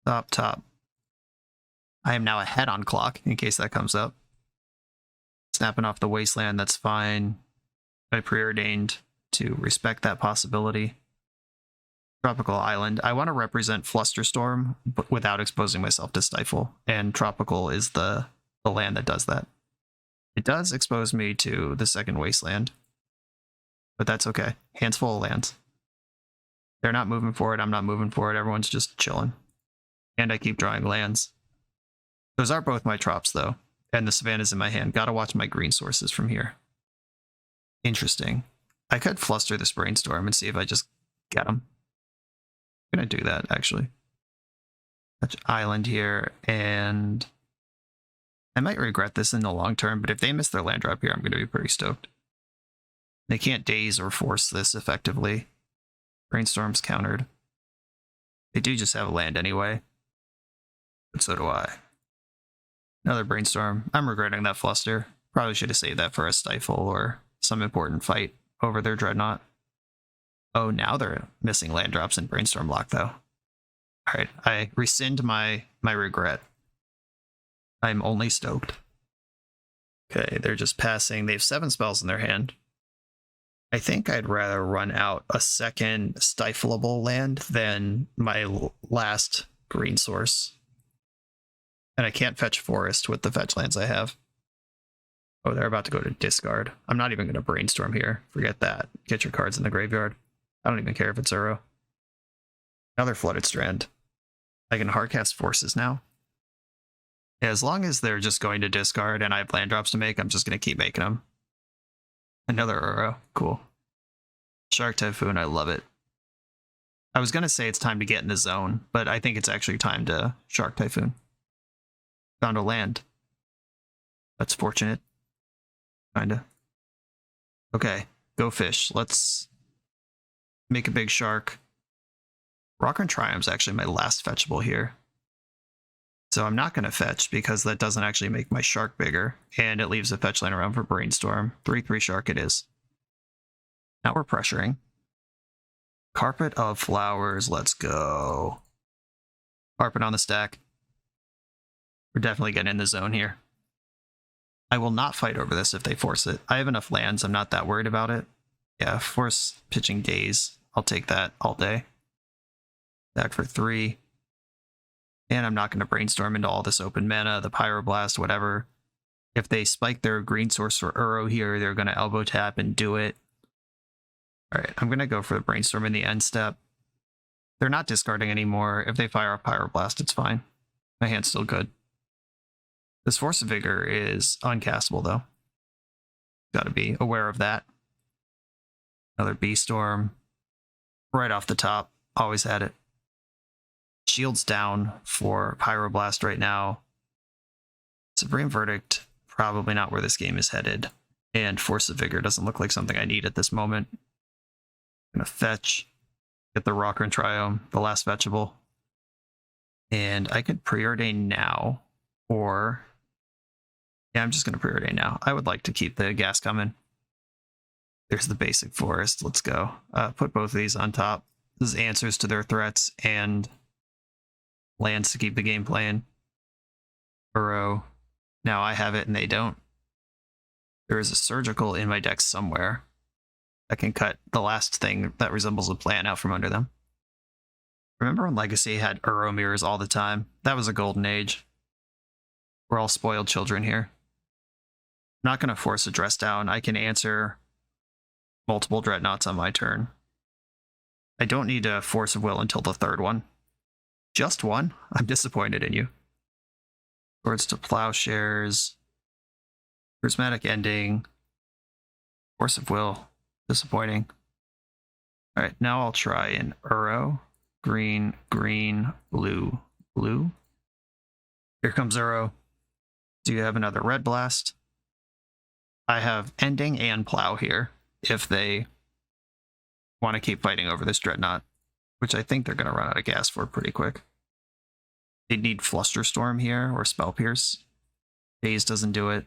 Top. I am now ahead on clock, in case that comes up. Snapping off the Wasteland, that's fine. I preordained to respect that possibility. Tropical Island. I want to represent Flusterstorm, but without exposing myself to Stifle. And Tropical is the land that does that. It does expose me to the second Wasteland, but that's okay. Hands full of lands. They're not moving for it. I'm not moving for it. Everyone's just chilling. And I keep drawing lands. Those are both my Trops, though. And the Savannah's in my hand. Gotta watch my green sources from here. Interesting. I could fluster this Brainstorm and see if I just get them. I'm gonna do that, actually. Touch Island here, and I might regret this in the long term, but if they miss their land drop here, I'm gonna be pretty stoked. They can't daze or force this effectively. Brainstorm's countered. They do just have a land anyway, but so do I. Another Brainstorm. I'm regretting that fluster. Probably should have saved that for a Stifle or some important fight over their Dreadnought. Oh, now they're missing land drops in Brainstorm lock, though. Alright, I rescind my regret. I'm only stoked. Okay, they're just passing. They have 7 spells in their hand. I think I'd rather run out a second stifleable land than my last green source. And I can't fetch Forest with the fetch lands I have. Oh, they're about to go to discard. I'm not even going to Brainstorm here. Forget that. Get your cards in the graveyard. I don't even care if it's Uro. Another Flooded Strand. I can hardcast Forces now. Yeah, as long as they're just going to discard and I have land drops to make, I'm just going to keep making them. Another Uro. Cool. Shark Typhoon, I love it. I was going to say it's time to get in the zone, but I think it's actually time to Shark Typhoon. Found a land. That's fortunate. Kinda. Okay, go fish. Let's make a big shark. Rockern Triumph's actually my last fetchable here. So I'm not going to fetch because that doesn't actually make my shark bigger, and it leaves a fetch line around for Brainstorm. 3/3 shark it is. Now we're pressuring. Carpet of Flowers, let's go. Carpet on the stack. We're definitely getting in the zone here. I will not fight over this if they force it. I have enough lands. I'm not that worried about it. Yeah, force pitching Daze. I'll take that all day. Back for 3. And I'm not going to brainstorm into all this open mana, the Pyroblast, whatever. If they spike their green source for Uro here, they're going to elbow tap and do it. All right, I'm going to go for the brainstorm in the end step. They're not discarding anymore. If they fire a Pyroblast, it's fine. My hand's still good. This Force of Vigor is uncastable, though. Got to be aware of that. Another B-Storm. Right off the top. Always had it. Shields down for Pyroblast right now. Supreme Verdict, probably not where this game is headed. And Force of Vigor doesn't look like something I need at this moment. I'm going to fetch. Get the Rocker and Triome, the last fetchable. And I could preordain now, or... Yeah, I'm just going to preordain now. I would like to keep the gas coming. There's the basic forest. Let's go. Put both of these on top. This is answers to their threats and lands to keep the game playing. Uro. Now I have it and they don't. There is a surgical in my deck somewhere. I can cut the last thing that resembles a plant out from under them. Remember when Legacy had Uro mirrors all the time? That was a golden age. We're all spoiled children here. I'm not going to force a dress down. I can answer multiple Dreadnoughts on my turn. I don't need a Force of Will until the third one. Just one? I'm disappointed in you. Swords to Plowshares. Prismatic Ending. Force of Will. Disappointing. Alright, now I'll try an Uro. Green, green, blue, blue. Here comes Uro. Do you have another Red Blast? I have Ending and Plow here, if they want to keep fighting over this Dreadnought, which I think they're going to run out of gas for pretty quick. They need Flusterstorm here, or Spell Pierce. Daze doesn't do it.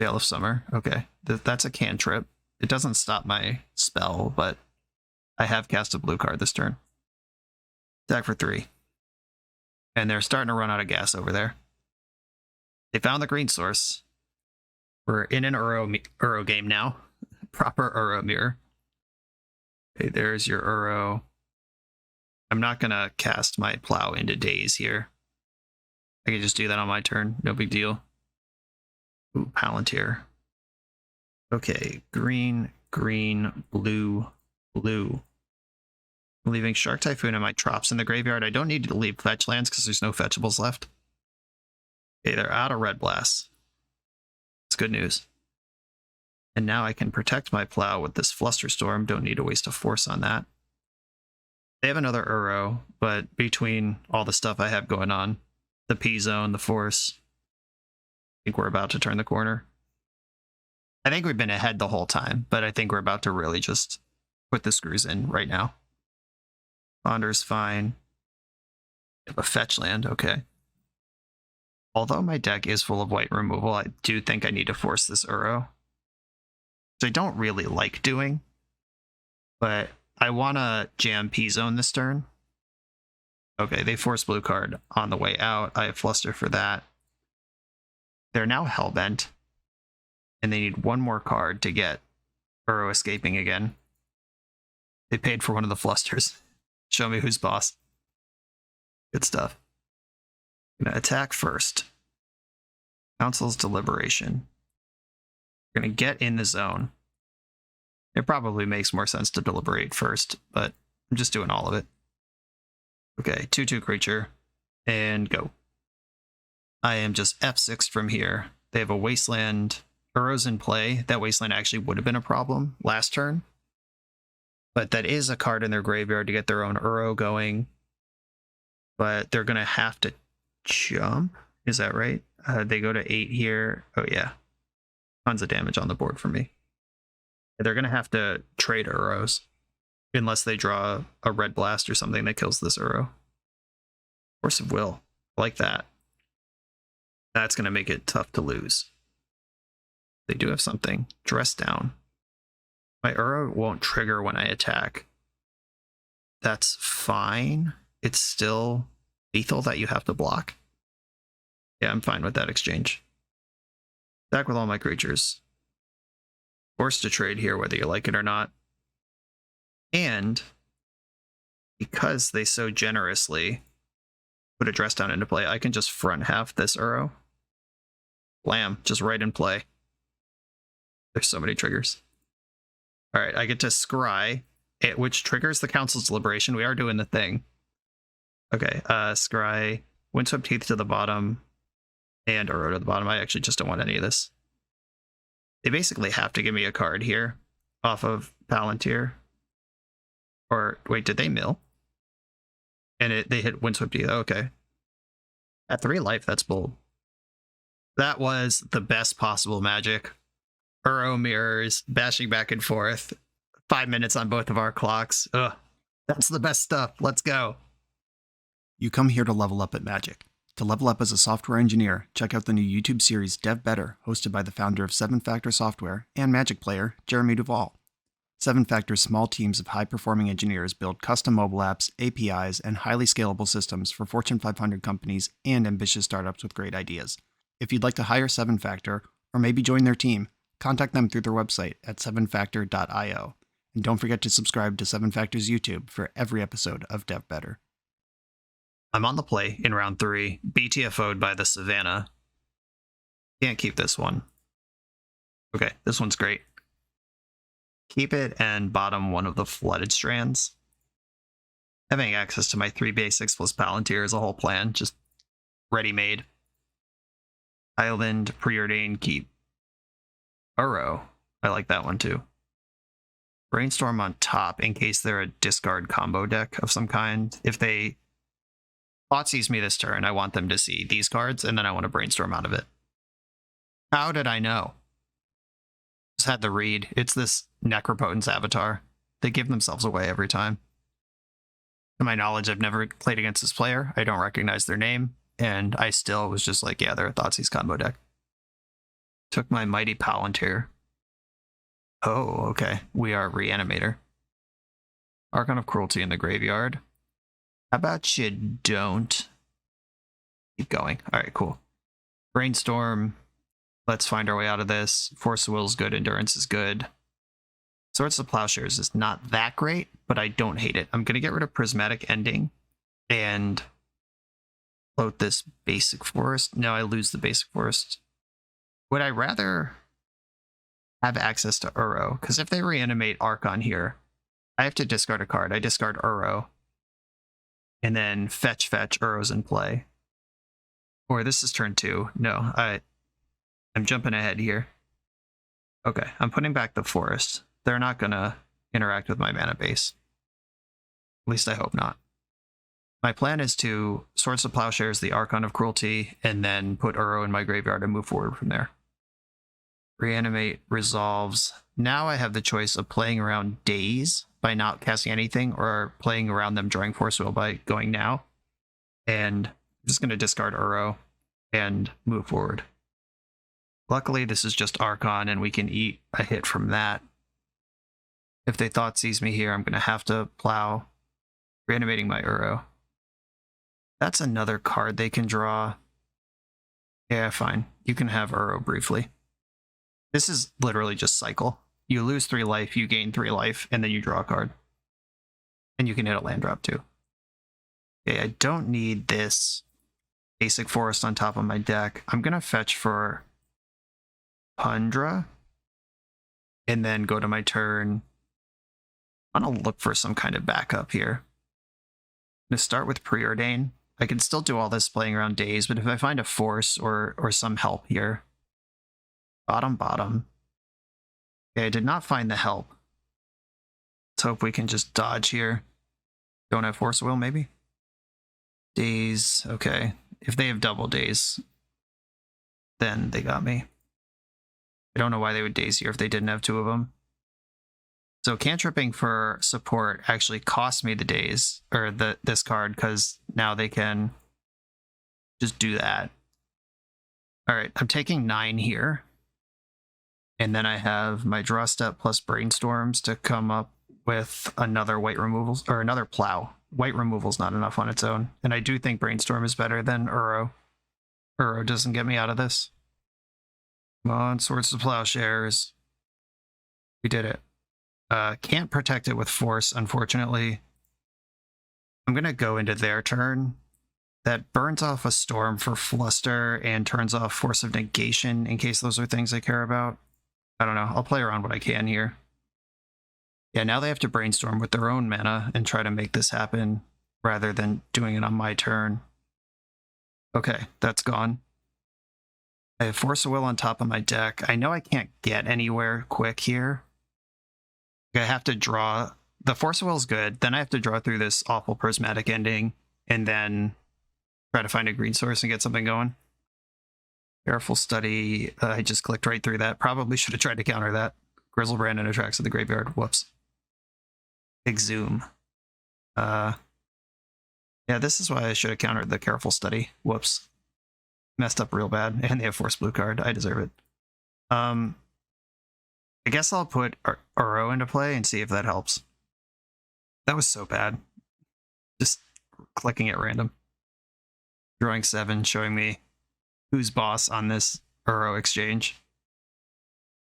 Veil of Summer, okay. That's a cantrip. It doesn't stop my spell, but I have cast a blue card this turn. Attack for 3. And they're starting to run out of gas over there. They found the green source. We're in an Uro game now. Proper Uro mirror. Okay, there's your Uro. I'm not going to cast my Plow into Daze here. I can just do that on my turn. No big deal. Ooh, Palantir. Okay, green, green, blue, blue. I'm leaving Shark Typhoon and my Trops in the graveyard. I don't need to leave fetch lands because there's no fetchables left. Okay, they're out of Red Blast. It's good news. And now I can protect my Plow with this Flusterstorm. Don't need to waste a force on that. They have another Uro, but between all the stuff I have going on, the P-Zone, the Force, I think we're about to turn the corner. I think we've been ahead the whole time, but I think we're about to really just put the screws in right now. Ponder's fine. We have a fetch land, okay. Although my deck is full of white removal, I do think I need to force this Uro. Which I don't really like doing, but I want to jam P-Zone this turn. Okay, they force blue card on the way out. I have Fluster for that. They're now Hellbent, and they need one more card to get Uro escaping again. They paid for one of the Flusters. Show me who's boss. Good stuff. I'm going to attack first. Council's Deliberation. We're going to get in the zone. It probably makes more sense to deliberate first, but I'm just doing all of it. Okay, 2/2 creature, and go. I am just F6 from here. They have a Wasteland. Uro's in play. That Wasteland actually would have been a problem last turn. But that is a card in their graveyard to get their own Uro going. But they're going to have to jump. Is that right? They go to 8 here. Oh, yeah. Tons of damage on the board for me. They're going to have to trade Uros. Unless they draw a Red Blast or something that kills this Uro. Force of Will. I like that. That's going to make it tough to lose. They do have something. Dress down. My Uro won't trigger when I attack. That's fine. It's still lethal that you have to block. Yeah, I'm fine with that exchange. Back with all my creatures. Forced to trade here, whether you like it or not. And because they so generously put a dress down into play, I can just front half this Uro. Blam, just right in play. There's so many triggers. All right, I get to scry, which triggers the Council's Deliberation. We are doing the thing. Okay, scry, Windswept Teeth to the bottom, and Uro to the bottom. I actually just don't want any of this. They basically have to give me a card here off of Palantir. Or, wait, did they mill? And they hit Windswept Teeth. Okay. At 3 life, that's bold. That was the best possible magic. Uro mirrors, bashing back and forth. 5 minutes on both of our clocks. Ugh. That's the best stuff. Let's go. You come here to level up at Magic. To level up as a software engineer, check out the new YouTube series Dev Better, hosted by the founder of 7 Factor Software and Magic player, Jeremy Duvall. 7 Factor's small teams of high-performing engineers build custom mobile apps, APIs, and highly scalable systems for Fortune 500 companies and ambitious startups with great ideas. If you'd like to hire 7 Factor, or maybe join their team, contact them through their website at 7factor.io. And don't forget to subscribe to 7 Factor's YouTube for every episode of Dev Better. I'm on the play in round 3, BTFO'd by the Savannah. Can't keep this one. Okay, this one's great. Keep it and bottom one of the Flooded Strands. Having access to my 3 basics plus Palantir is a whole plan, just ready-made. Island, Preordain, keep. Uro, I like that one too. Brainstorm on top in case they're a discard combo deck of some kind. If they sees me this turn, I want them to see these cards, and then I want to brainstorm out of it. How did I know? Just had the read. It's this Necropotence avatar. They give themselves away every time. To my knowledge, I've never played against this player. I don't recognize their name, and I still was just like, yeah, they're a Thoughtseize combo deck. Took my Mighty Palantir. Oh, okay. We are Reanimator. Archon of Cruelty in the graveyard. How about you don't? Keep going. All right, cool. Brainstorm. Let's find our way out of this. Force of Will is good. Endurance is good. Swords of Plowshares is not that great, but I don't hate it. I'm going to get rid of Prismatic Ending and float this Basic Forest. No, I lose the Basic Forest. Would I rather have access to Uro? Because if they reanimate Archon here, I have to discard a card. I discard Uro. And then fetch, Uro's in play. Or this is turn 2. No, I'm jumping ahead here. Okay, I'm putting back the forest. They're not going to interact with my mana base. At least I hope not. My plan is to Swords of Plowshares, the Archon of Cruelty, and then put Uro in my graveyard and move forward from there. Reanimate resolves. Now I have the choice of playing around Daze by not casting anything, or playing around them drawing Force Will by going now. And I'm just going to discard Uro and move forward. Luckily, this is just Archon, and we can eat a hit from that. If they Thoughtseize me here, I'm going to have to plow. Reanimating my Uro. That's another card they can draw. Yeah, fine. You can have Uro briefly. This is literally just cycle. You lose 3 life, you gain 3 life, and then you draw a card. And you can hit a land drop too. Okay, I don't need this basic forest on top of my deck. I'm going to fetch for Tundra. And then go to my turn. I'm going to look for some kind of backup here. I'm going to start with Preordain. I can still do all this playing around Daze, but if I find a force or some help here. Bottom. Okay, I did not find the help. Let's hope we can just dodge here. Don't have Force Will, maybe? Daze, okay. If they have double Daze, then they got me. I don't know why they would Daze here if they didn't have 2 of them. So cantripping for support actually cost me the Daze, or this card, because now they can just do that. Alright, I'm taking 9 here. And then I have my draw step plus brainstorms to come up with another white removals, or another plow. White removal's not enough on its own. And I do think brainstorm is better than Uro. Uro doesn't get me out of this. Come on, Swords to Plowshares. We did it. Can't protect it with Force, unfortunately. I'm going to go into their turn. That burns off a Storm for Fluster and turns off Force of Negation in case those are things I care about. I don't know. I'll play around what I can here. Yeah, now they have to brainstorm with their own mana and try to make this happen rather than doing it on my turn. Okay, that's gone. I have Force of Will on top of my deck. I know I can't get anywhere quick here. I have to draw. The Force of Will is good. Then I have to draw through this awful Prismatic Ending and then try to find a green source and get something going. Careful Study. I just clicked right through that. Probably should have tried to counter that. Grizzlebrand and Attracts to the Graveyard. Whoops. Exhume. Yeah, this is why I should have countered the Careful Study. Whoops. Messed up real bad. And they have Force Blue card. I deserve it. I guess I'll put Uro into play and see if that helps. That was so bad. Just clicking at random. Drawing 7, showing me who's boss on this Uro exchange.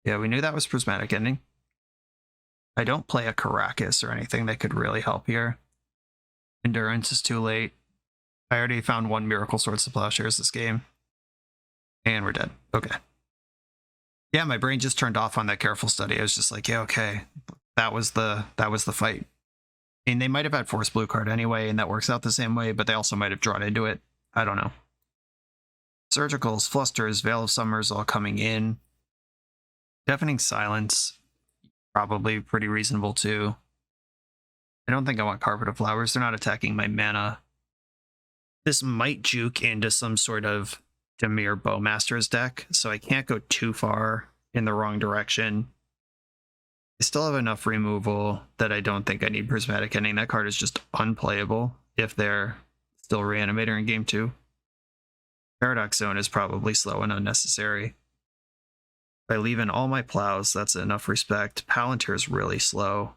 Yeah, we knew that was Prismatic Ending. I don't play a Caracas or anything that could really help here. Endurance is too late. I already found one Miracle Swords to Plowshares this game. And we're dead. Okay. Yeah, my brain just turned off on that Careful Study. I was just like, yeah, okay. That was the fight. And they might have had Force Blue card anyway, and that works out the same way, but they also might have drawn into it. I don't know. Surgicals, Flusters, Veil of Summers all coming in. Deafening Silence, probably pretty reasonable too. I don't think I want Carpet of Flowers. They're not attacking my mana. This might juke into some sort of Dimir Bowmaster's deck, so I can't go too far in the wrong direction. I still have enough removal that I don't think I need Prismatic Ending. That card is just unplayable if they're still Reanimator in game 2. Paradox Zone is probably slow and unnecessary. If I leave in all my plows, that's enough respect. Palantir is really slow.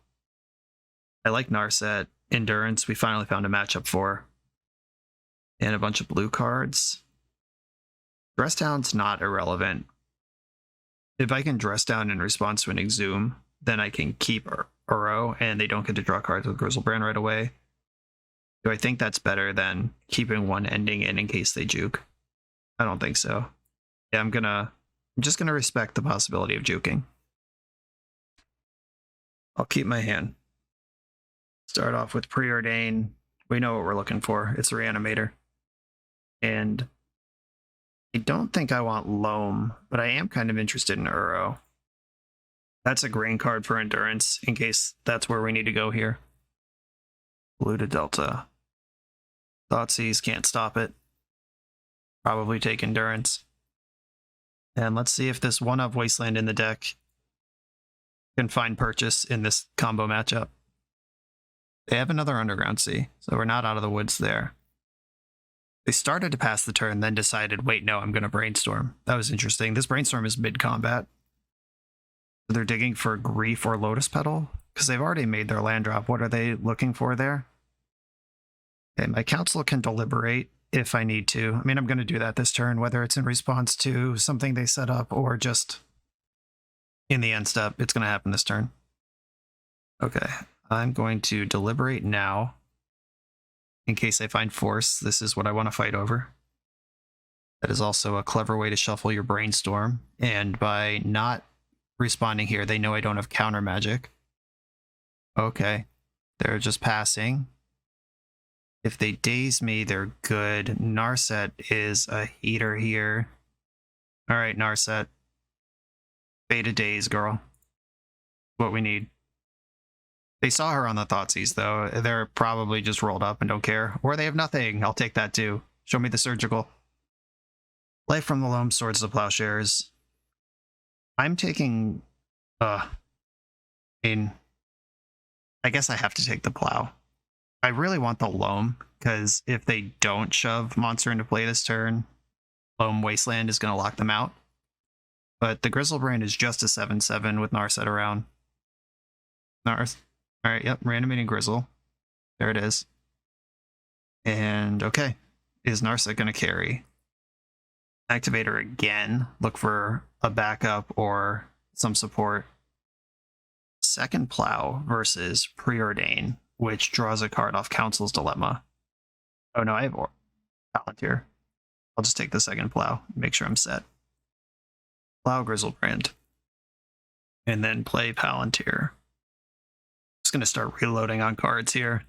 I like Narset. Endurance, we finally found a matchup for. And a bunch of blue cards. Dress Down's not irrelevant. If I can Dress Down in response to an Exhume, then I can keep Uro, and they don't get to draw cards with Grizzlebrand right away. Do I think that's better than keeping one ending in case they juke? I don't think so. Yeah, I'm just gonna respect the possibility of juking. I'll keep my hand. Start off with Preordain. We know what we're looking for. It's a Reanimator. And I don't think I want Loam, but I am kind of interested in Uro. That's a green card for Endurance, in case that's where we need to go here. Blue to Delta. Thoughtseize, can't stop it. Probably take Endurance. And let's see if this one-of Wasteland in the deck can find purchase in this combo matchup. They have another Underground Sea, so we're not out of the woods there. They started to pass the turn, then decided, wait, no, I'm going to Brainstorm. That was interesting. This Brainstorm is mid-combat. So they're digging for Grief or Lotus Petal, because they've already made their land drop. What are they looking for there? Okay, my Council can Deliberate if I need to. I mean, I'm going to do that this turn, whether it's in response to something they set up or just in the end step. It's going to happen this turn. Okay, I'm going to Deliberate now. In case I find Force, this is what I want to fight over. That is also a clever way to shuffle your Brainstorm. And by not responding here, they know I don't have counter magic. Okay, they're just passing. If they daze me, they're good. Narset is a heater here. All right, Narset. Beta daze, girl. What we need. They saw her on the Thoughtseize, though. They're probably just rolled up and don't care. Or they have nothing. I'll take that, too. Show me the Surgical. Life from the Loam, Swords to Plowshares. I'm taking... I guess I have to take the Plow. I really want the Loam, because if they don't shove Monster into play this turn, Loam Wasteland is going to lock them out. But the Grizzlebrand is just a 7/7 with Narset around. Alright, yep, Reanimating Grizzle. There it is. And, okay. Is Narset going to carry? Activator again. Look for a backup or some support. Second Plow versus Preordain, which draws a card off Council's Dilemma. Oh no, I have Palantir. I'll just take the second Plow, make sure I'm set. Plow Grizzlebrand. And then play Palantir. Just going to start reloading on cards here.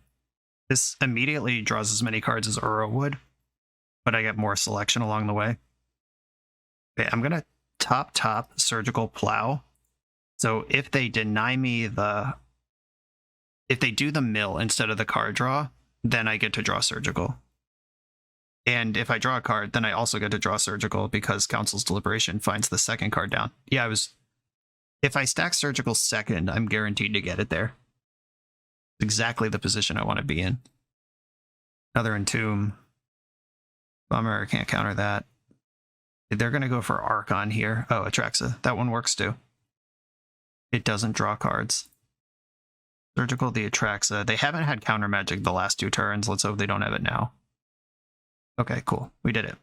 This immediately draws as many cards as Uro would, but I get more selection along the way. Okay, I'm going to top Surgical Plow. So if they deny me if they do the mill instead of the card draw, then I get to draw Surgical. And if I draw a card, then I also get to draw Surgical because Council's Deliberation finds the second card down. Yeah, if I stack Surgical second, I'm guaranteed to get it there. Exactly the position I want to be in. Another Entomb. Bummer, I can't counter that. They're going to go for Archon here. Oh, Atraxa. That one works too. It doesn't draw cards. Surgical, the Atraxa. They haven't had counter magic the last 2 turns. Let's hope they don't have it now. Okay, cool. We did it.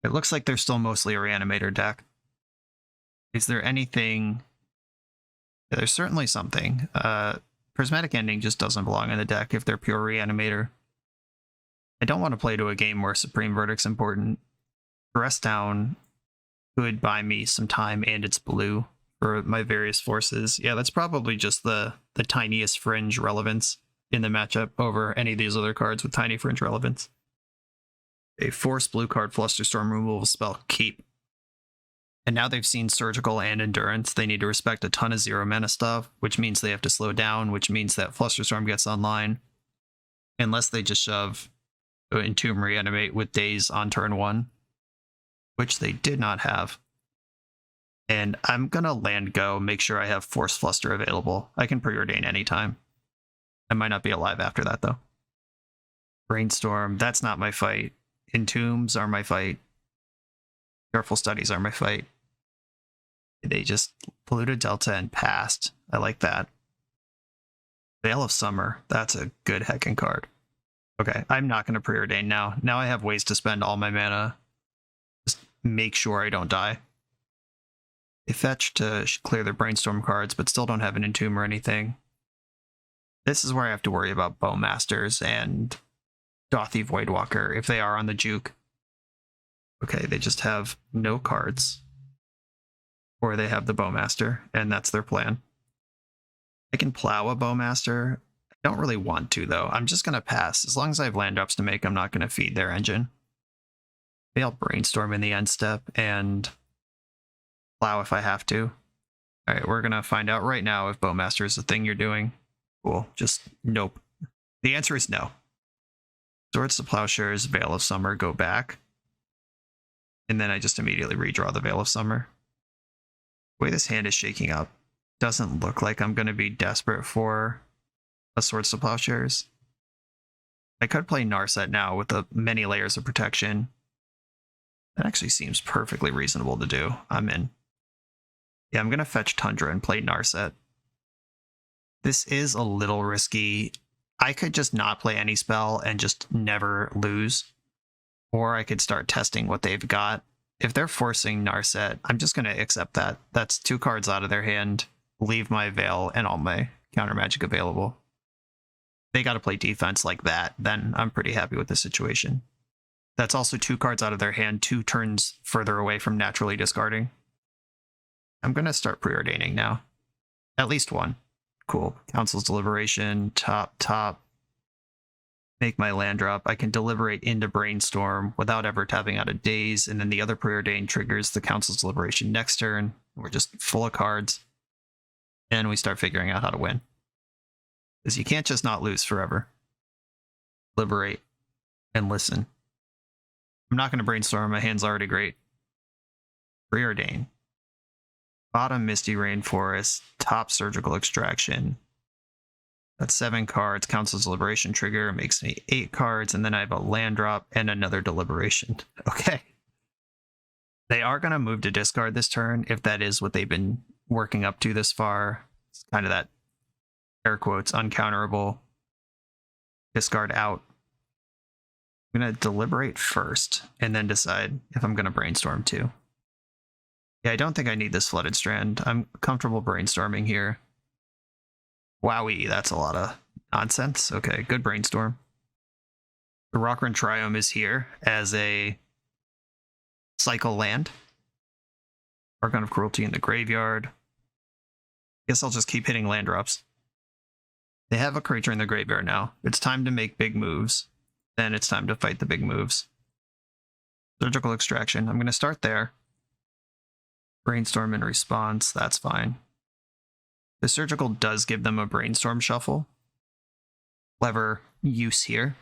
It looks like they're still mostly a Reanimator deck. Is there anything... Yeah, there's certainly something. Prismatic Ending just doesn't belong in the deck if they're pure Reanimator. I don't want to play to a game where Supreme Verdict's important. Dress Down could buy me some time, and it's blue for my various forces. Yeah, that's probably just the tiniest fringe relevance in the matchup over any of these other cards with tiny fringe relevance. A force blue card Flusterstorm removal spell, keep. And now they've seen Surgical and Endurance. They need to respect a ton of 0 mana stuff, which means they have to slow down, which means that Flusterstorm gets online. Unless they just shove Entomb Reanimate with Daze on turn 1, which they did not have. And I'm going to land go, make sure I have Force Fluster available. I can preordain anytime. I might not be alive after that, though. Brainstorm, that's not my fight. Entombs are my fight. Careful Studies are my fight. They just polluted Delta and passed. I like that. Veil of Summer, that's a good heckin' card. Okay, I'm not going to preordain now. Now I have ways to spend all my mana. Just make sure I don't die. They fetch to clear their Brainstorm cards, but still don't have an Entomb or anything. This is where I have to worry about Bowmasters and Dothy Voidwalker if they are on the juke. Okay, they just have no cards. Or they have the Bowmaster, and that's their plan. I can plow a Bowmaster. I don't really want to, though. I'm just going to pass. As long as I have land drops to make, I'm not going to feed their engine. Maybe I'll Brainstorm in the end step and plow if I have to. Alright, we're going to find out right now if Bowmaster is the thing you're doing. Cool. Just nope. The answer is no. Swords to Plowshares, Veil of Summer, go back. And then I just immediately redraw the Veil of Summer. The way this hand is shaking up doesn't look like I'm going to be desperate for a Swords to Plowshares. I could play Narset now with the many layers of protection. That actually seems perfectly reasonable to do. I'm in. Yeah, I'm going to fetch Tundra and play Narset. This is a little risky. I could just not play any spell and just never lose. Or I could start testing what they've got. If they're forcing Narset, I'm just going to accept that. That's 2 cards out of their hand, leave my Veil and all my counter magic available. They got to play defense like that, then I'm pretty happy with the situation. That's also 2 cards out of their hand, 2 turns further away from naturally discarding. I'm going to start preordaining now. At least 1. Cool. Council's Deliberation, top. Make my land drop. I can deliberate into Brainstorm without ever tapping out a Daze, and then the other preordain triggers the Council's Deliberation next turn. We're just full of cards. And we start figuring out how to win. Because you can't just not lose forever. Liberate and listen. I'm not going to Brainstorm. My hand's already great. Preordain. Bottom Misty Rainforest. Top Surgical Extraction. That's 7 cards. Council's Deliberation trigger makes me 8 cards, and then I have a land drop and another Deliberation. Okay. They are going to move to discard this turn, if that is what they've been working up to this far. It's kind of that, air quotes, uncounterable. Discard out. I'm going to deliberate first and then decide if I'm going to brainstorm too. Yeah, I don't think I need this flooded strand. I'm comfortable brainstorming here. Wowie, that's a lot of nonsense. Okay, good brainstorm. The LotR Triome is here as a cycle land. Archon of Cruelty in the graveyard. Guess I'll just keep hitting land drops. They have a creature in the graveyard now. It's time to make big moves. Then it's time to fight the big moves. Surgical Extraction. I'm going to start there. Brainstorm in response. That's fine. The Surgical does give them a Brainstorm shuffle. Clever use here.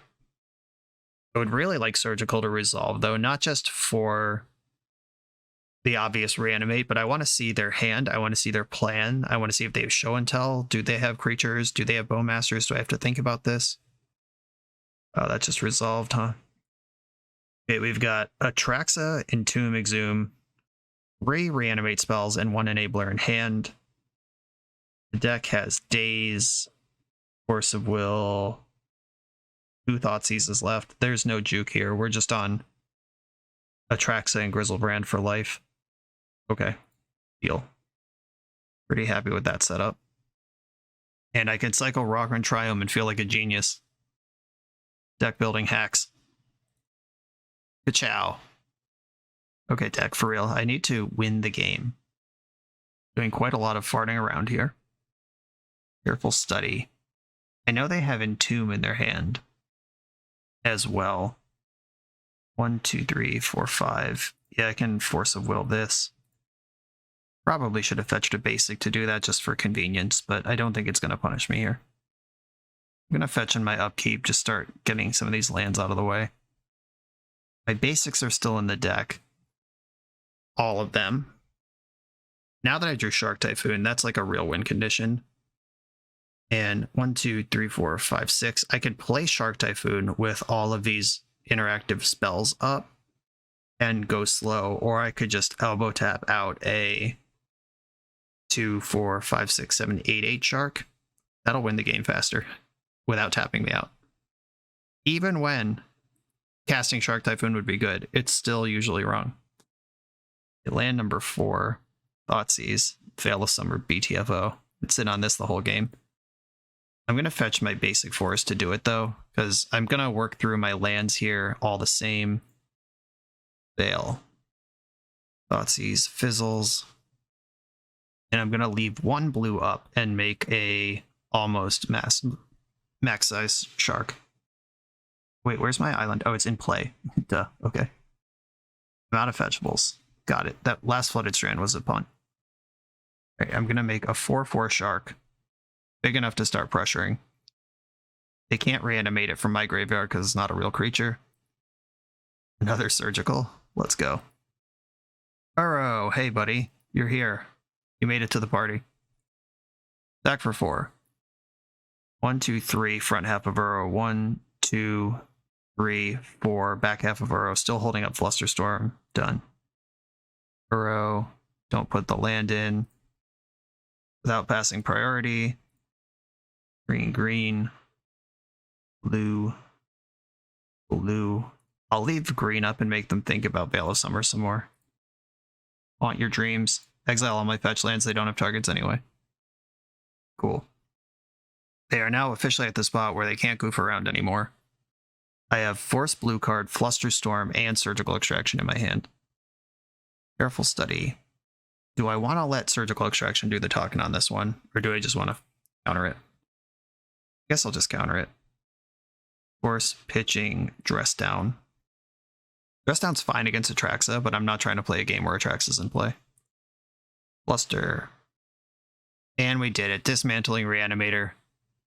I would really like Surgical to resolve, though, not just for the obvious reanimate, but I want to see their hand. I want to see their plan. I want to see if they have show and tell. Do they have creatures? Do they have Bowmasters? Do I have to think about this? Oh, that just resolved, huh? Okay, we've got Atraxa, Entomb, Exhume, 3 reanimate spells, and 1 enabler in hand. The deck has Daze, Force of Will, 2 Thoughtseizes left. There's no juke here. We're just on Atraxa and Grizzlebrand for life. Okay, deal. Pretty happy with that setup. And I can cycle LotR Triome and feel like a genius. Deck building hacks. Ka-chow. Okay, deck, for real. I need to win the game. Doing quite a lot of farting around here. Careful study. I know they have Entomb in their hand as well. 1, 2, 3, 4, 5. Yeah, I can Force of Will this. Probably should have fetched a basic to do that just for convenience, but I don't think it's going to punish me here. I'm going to fetch in my upkeep, just start getting some of these lands out of the way. My basics are still in the deck. All of them. Now that I drew Shark Typhoon, that's like a real win condition. And 1, 2, 3, 4, 5, 6. I could play Shark Typhoon with all of these interactive spells up and go slow, or I could just elbow tap out a 2, 4, 5, 6, 7, 8, 8 Shark. That'll win the game faster without tapping me out. Even when casting Shark Typhoon would be good, it's still usually wrong. Land number 4, Thoughtseize, Veil of Summer, BTFO. I'd sit on this the whole game. I'm going to fetch my basic forest to do it, though, because I'm going to work through my lands here all the same. Veil. Thoughtseize, fizzles. And I'm going to leave 1 blue up and make a almost max size shark. Wait, where's my island? Oh, it's in play. Duh, okay. I'm out of fetchables. Got it. That last flooded strand was a punt. All right, I'm going to make a 4/4 shark. Big enough to start pressuring. They can't reanimate it from my graveyard because it's not a real creature. Another surgical. Let's go. Burrow, hey buddy. You're here. You made it to the party. Back for 4. 1, 2, 3, front half of Burrow. 1, 2, 3, 4, back half of Burrow. Still holding up Flusterstorm. Done. Burrow, don't put the land in without passing priority. Green, green, blue, blue. I'll leave green up and make them think about Veil of Summer some more. Haunt your dreams. Exile all my fetch lands. They don't have targets anyway. Cool. They are now officially at the spot where they can't goof around anymore. I have Force Blue card, Flusterstorm, and Surgical Extraction in my hand. Careful study. Do I want to let Surgical Extraction do the talking on this one, or do I just want to counter it? I guess I'll just counter it. Force, pitching, Dress Down. Dress Down's fine against Atraxa, but I'm not trying to play a game where Atraxa's in play. Fluster. And we did it. Dismantling Reanimator.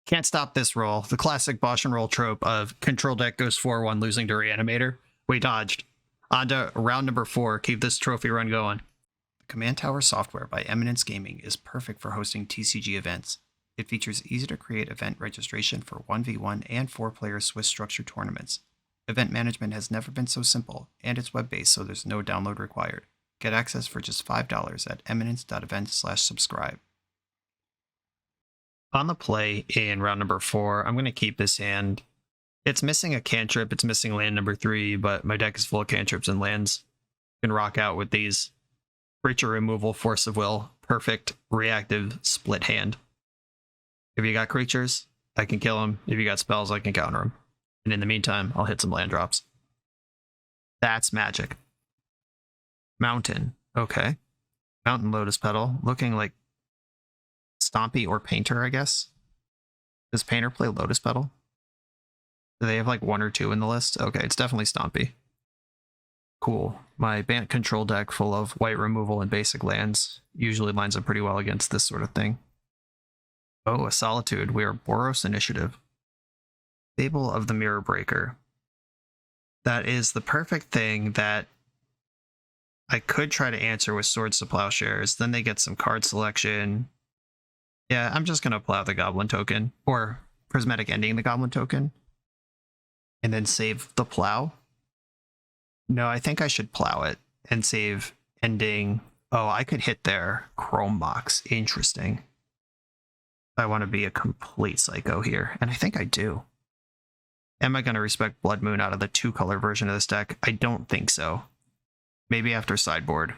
Can't stop this roll. The classic BoshNRoll trope of control deck goes 4-1 losing to Reanimator. We dodged. On to round number 4. Keep this trophy run going. The Command Tower software by Eminence Gaming is perfect for hosting TCG events. It features easy-to-create event registration for 1v1 and 4-player Swiss structured tournaments. Event management has never been so simple, and it's web-based, so there's no download required. Get access for just $5 at eminence.events/subscribe. On the play in round number 4, I'm going to keep this hand It's missing a cantrip, it's missing land number 3, but my deck is full of cantrips and lands. I can rock out with these. Creature removal, Force of Will, perfect reactive split hand. If you got creatures, I can kill them. If you got spells, I can counter them. And in the meantime, I'll hit some land drops. That's magic. Mountain. Okay. Mountain Lotus Petal. Looking like Stompy or Painter, I guess. Does Painter play Lotus Petal? Do they have like 1 or 2 in the list? Okay, it's definitely Stompy. Cool. My Bant control deck full of white removal and basic lands usually lines up pretty well against this sort of thing. Oh, a Solitude. We are Boros Initiative. Fable of the Mirror Breaker. That is the perfect thing that I could try to answer with Swords to Plowshares. Then they get some card selection. Yeah, I'm just going to plow the Goblin token. Or Prismatic Ending the Goblin token. And then save the plow. No, I think I should plow it and save ending. Oh, I could hit their Chrome Box. Interesting. I want to be a complete psycho here, and I think I do. Am I going to respect Blood Moon out of the 2-color version of this deck? I don't think so. Maybe after sideboard.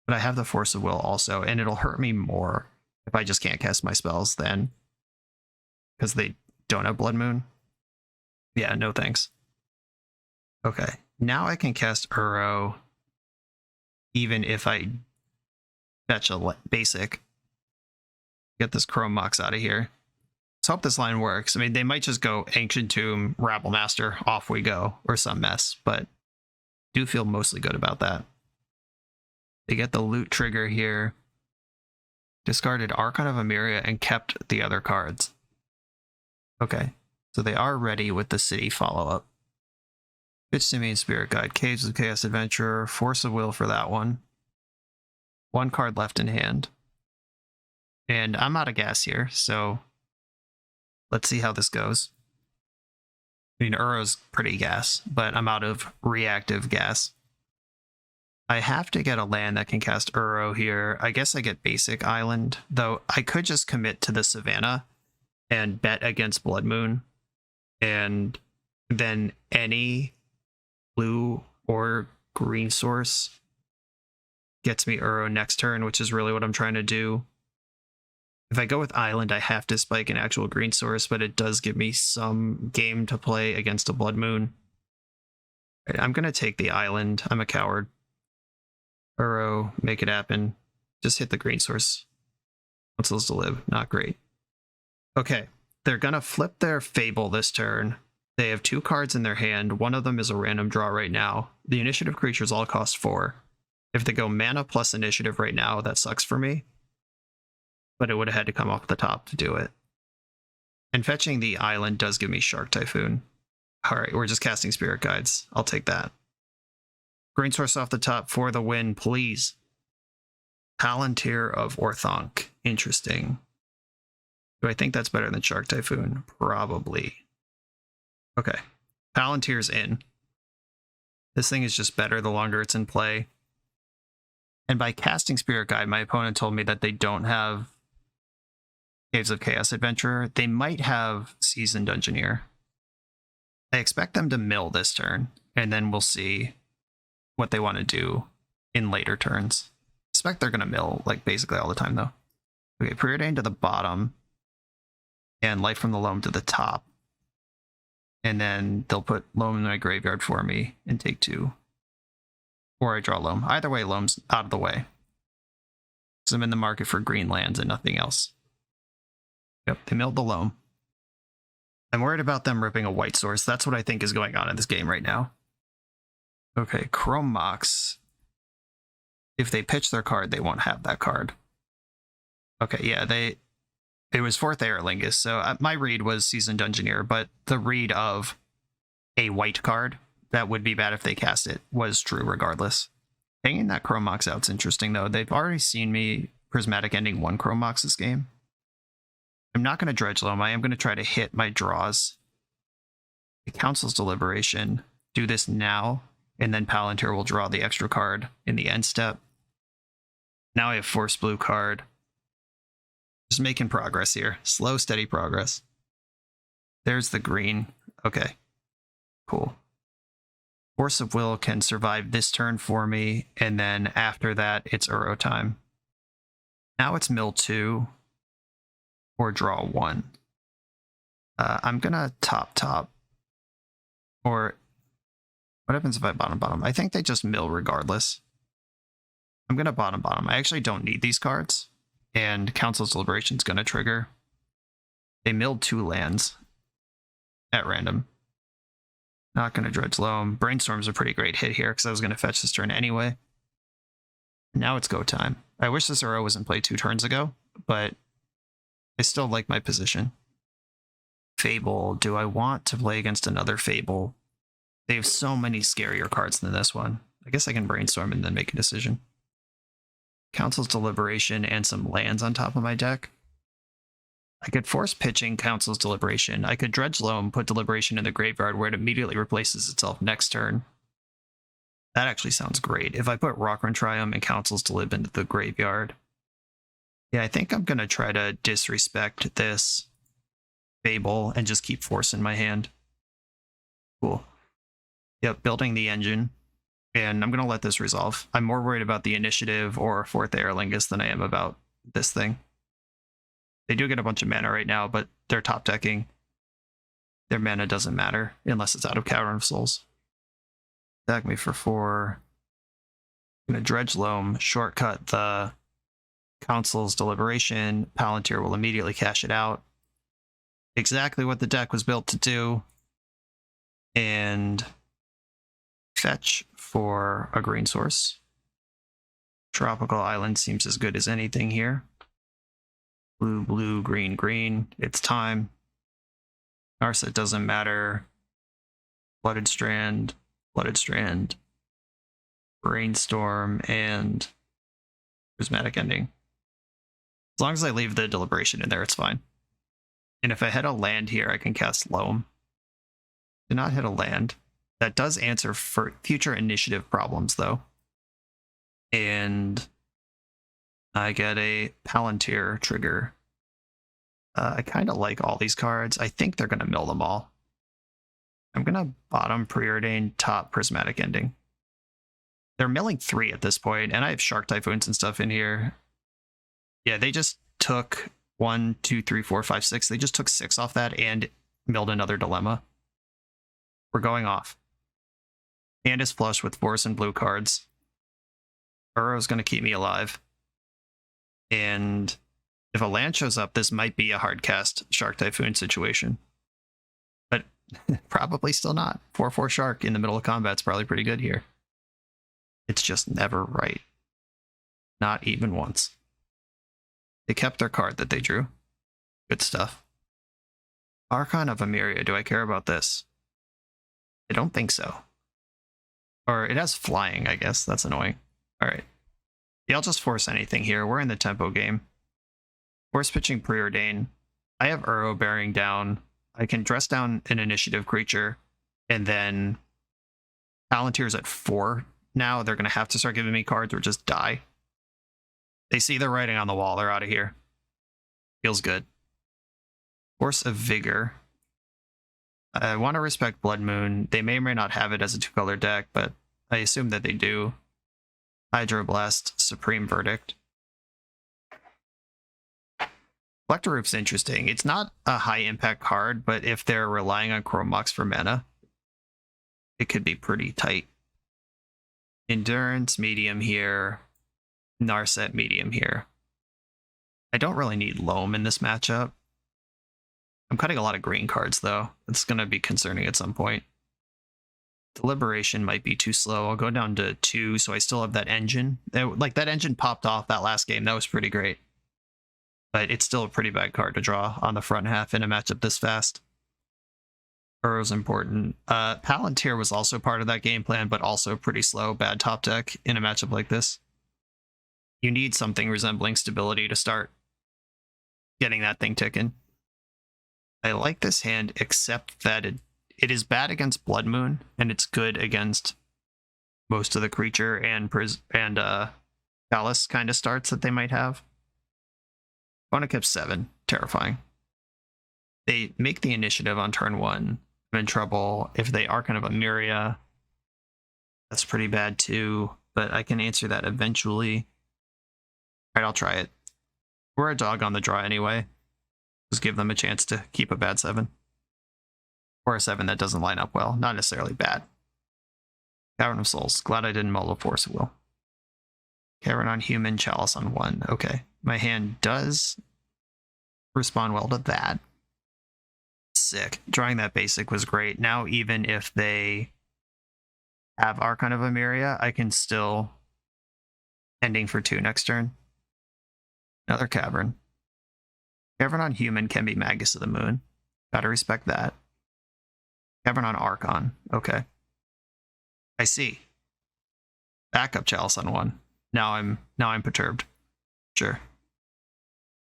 But I have the Force of Will also, and it'll hurt me more if I just can't cast my spells then. Because they don't have Blood Moon. Yeah, no thanks. Okay, now I can cast Uro even if I fetch a basic. Get this Chrome Mox out of here. Let's hope this line works. I mean, they might just go Ancient Tomb, Rabble Master, off we go, or some mess, but do feel mostly good about that. They get the loot trigger here. Discarded Archon of Emeria and kept the other cards. Okay, so they are ready with the city follow-up. Pitch Simian Spirit Guide, Caves of Chaos Adventurer, Force of Will for that one. 1 card left in hand. And I'm out of gas here, so let's see how this goes. I mean, Uro's pretty gas, but I'm out of reactive gas. I have to get a land that can cast Uro here. I guess I get Basic Island, though I could just commit to the Savannah and bet against Blood Moon. And then any blue or green source gets me Uro next turn, which is really what I'm trying to do. If I go with Island, I have to spike an actual green source, but it does give me some game to play against a Blood Moon. Right, I'm going to take the Island. I'm a coward. Uro, make it happen. Just hit the green source. Councils to live. Not great. Okay, they're going to flip their Fable this turn. They have 2 cards in their hand. One of them is a random draw right now. The initiative creatures all cost 4. If they go mana plus initiative right now, that sucks for me. But it would have had to come off the top to do it. And fetching the Island does give me Shark Typhoon. Alright, we're just casting Spirit Guides. I'll take that. Green source off the top for the win, please. Palantir of Orthanc. Interesting. Do I think that's better than Shark Typhoon? Probably. Okay. Palantir's in. This thing is just better the longer it's in play. And by casting Spirit Guide, my opponent told me that they don't have Caves of Chaos Adventurer. They might have Seasoned Engineer. I expect them to mill this turn, and then we'll see what they want to do in later turns. I expect they're going to mill like basically all the time, though. Okay, Preordain to the bottom, and Light from the Loam to the top. And then they'll put Loam in my graveyard for me and take 2. Or I draw Loam. Either way, Loam's out of the way. So I'm in the market for green lands and nothing else. Yep, they milled the Loam. I'm worried about them ripping a white source. That's what I think is going on in this game right now. Okay, Chrome Mox. If they pitch their card, they won't have that card. Okay, yeah, it was 4th Aerlingus, so my read was Seasoned Engineer, but the read of a white card that would be bad if they cast it was true regardless. Hanging that Chrome Mox out's interesting, though. They've already seen me Prismatic Ending 1 Chrome Mox this game. I'm not going to Dredge Loam. I am going to try to hit my draws. The Council's Deliberation. Do this now, and then Palantir will draw the extra card in the end step. Now I have Force Blue card. Just making progress here. Slow, steady progress. There's the green. Okay, cool. Force of Will can survive this turn for me, and then after that, it's Uro time. Now it's mill 2 or draw 1. I'm gonna top. Or what happens if I bottom? I think they just mill regardless. I'm gonna bottom. I actually don't need these cards, and Council's Deliberation's gonna trigger. They milled 2 lands at random. Not gonna Dredge Loam. Brainstorm's a pretty great hit here because I was gonna fetch this turn anyway. Now it's go time. I wish this Uro was in play 2 turns ago, but I still like my position. Fable. Do I want to play against another Fable? They have so many scarier cards than this one. I guess I can brainstorm and then make a decision. Council's Deliberation and some lands on top of my deck. I could force pitching Council's Deliberation. I could Dredge Loam, put Deliberation in the graveyard where it immediately replaces itself next turn. That actually sounds great. If I put Rockrun Triumph and Council's Delib into the graveyard. Yeah, I think I'm going to try to disrespect this Fable and just keep Force in my hand. Cool. Yep, building the engine. And I'm going to let this resolve. I'm more worried about the initiative or 4th Aerlingus than I am about this thing. They do get a bunch of mana right now, but they're top decking. Their mana doesn't matter unless it's out of Cavern of Souls. Attack me for 4. I'm going to Dredge Loam, shortcut the Council's Deliberation. Palantir will immediately cash it out. Exactly what the deck was built to do. And fetch for a green source. Tropical Island seems as good as anything here. Blue, green. It's time. Narset doesn't matter. Flooded Strand. Brainstorm, and Prismatic Ending. As long as I leave the Deliberation in there, it's fine. And if I hit a land here, I can cast Loam. Do not hit a land. That does answer for future initiative problems, though. And I get a Palantir trigger. I kind of like all these cards. I think they're going to mill them all. I'm going to bottom Preordain, top Prismatic Ending. They're milling 3 at this point, and I have Shark Typhoons and stuff in here. Yeah, they just took 1, 2, 3, 4, 5, 6. They just took 6 off that and milled another Dilemma. We're going off. Hand is flush with Force and blue cards. Uro's going to keep me alive. And if a land shows up, this might be a hard cast Shark Typhoon situation. But probably still not. 4/4 Shark in the middle of combat's probably pretty good here. It's just never right. Not even once. They kept their card that they drew. Good stuff. Archon of Emeria, do I care about this? I don't think so. Or it has flying, I guess. That's annoying. Alright. Yeah, I'll just force anything here. We're in the tempo game. Force pitching Preordain. I have Uro bearing down. I can dress down an initiative creature, and then Palantir's at 4 now. They're going to have to start giving me cards or just die. They see the writing on the wall. They're out of here. Feels good. Force of Vigor. I want to respect Blood Moon. They may or may not have it as a 2-color deck, but I assume that they do. Hydroblast, Supreme Verdict. Collector Roof's interesting. It's not a high-impact card, but if they're relying on Chrome Mox for mana, it could be pretty tight. Endurance, medium here. Narset, medium here. I don't really need Loam in this matchup. I'm cutting a lot of green cards, though. It's going to be concerning at some point. Deliberation might be too slow. I'll go down to 2, so I still have that engine. That engine popped off that last game. That was pretty great. But it's still a pretty bad card to draw on the front half in a matchup this fast. Uro's important. Palantir was also part of that game plan, but also pretty slow, bad top deck in a matchup like this. You need something resembling stability to start getting that thing ticking. I like this hand, except that it is bad against Blood Moon, and it's good against most of the creature and Callous kind of starts that they might have. Bonakip 7, terrifying. They make the initiative on turn 1. I'm I'm in trouble. If they are kind of a Myria, that's pretty bad too, but I can answer that eventually. All right, I'll try it. We're a dog on the draw anyway. Just give them a chance to keep a bad 7. Or a 7 that doesn't line up well. Not necessarily bad. Cavern of Souls. Glad I didn't mull a Force Will. Cavern on Human, Chalice on 1. Okay. My hand does respond well to that. Sick. Drawing that basic was great. Now even if they have Archon of Emeria, I can still ending for 2 next turn. Another Cavern. Cavern on Human can be Magus of the Moon. Gotta respect that. Cavern on Archon. Okay. I see. Backup Chalice on 1. Now I'm perturbed. Sure.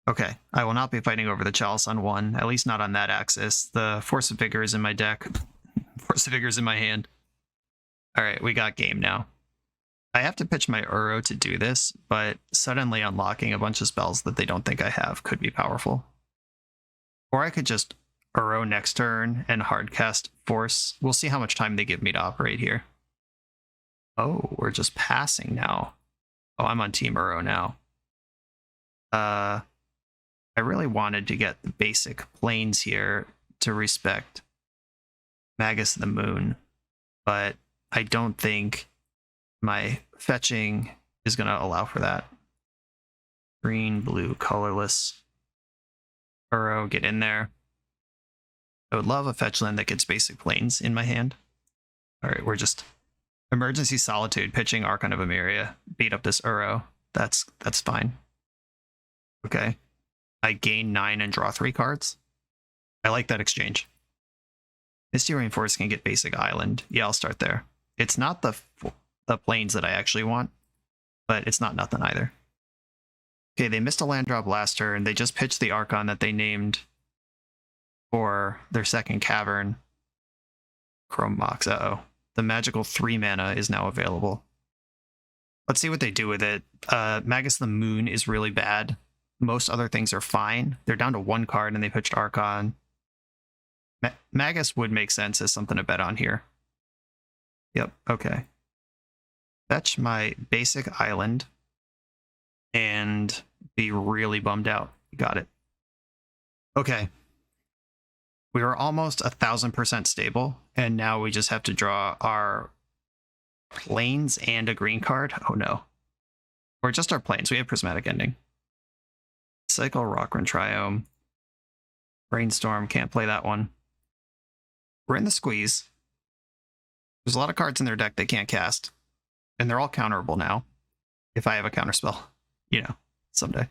Okay. I will not be fighting over the Chalice on 1, at least not on that axis. The Force of Vigor is in my deck. Force of Vigor is in my hand. Alright, we got game now. I have to pitch my Uro to do this, but suddenly unlocking a bunch of spells that they don't think I have could be powerful. Or I could just Uro next turn and hardcast Force. We'll see how much time they give me to operate here. Oh, we're just passing now. Oh, I'm on Team Uro now. I really wanted to get the basic planes here to respect Magus of the Moon, but I don't think my fetching is going to allow for that. Green, blue, colorless. Uro, get in there. I would love a fetch land that gets basic planes in my hand. Alright, we're just Emergency Solitude, pitching Archon of Emeria. Beat up this Uro. That's fine. Okay. I gain 9 and draw 3 cards. I like that exchange. Misty Rainforest can get basic island. Yeah, I'll start there. It's not the planes that I actually want, but it's not nothing either. Okay, they missed a land drop last turn. They just pitched the Archon that they named for their second Cavern. Chrome Mox, uh-oh. The magical 3 mana is now available. Let's see what they do with it. Magus of the Moon is really bad. Most other things are fine. They're down to 1 card and they pitched Archon. Magus would make sense as something to bet on here. Yep, okay. Fetch my basic island and be really bummed out. Got it. Okay. We were almost 1,000% stable, and now we just have to draw our planes and a green card. Oh no. Or just our planes. We have Prismatic Ending. Cycle, Rockrun, Triome. Brainstorm, can't play that one. We're in the squeeze. There's a lot of cards in their deck they can't cast. And they're all counterable now. If I have a counterspell. You know, someday.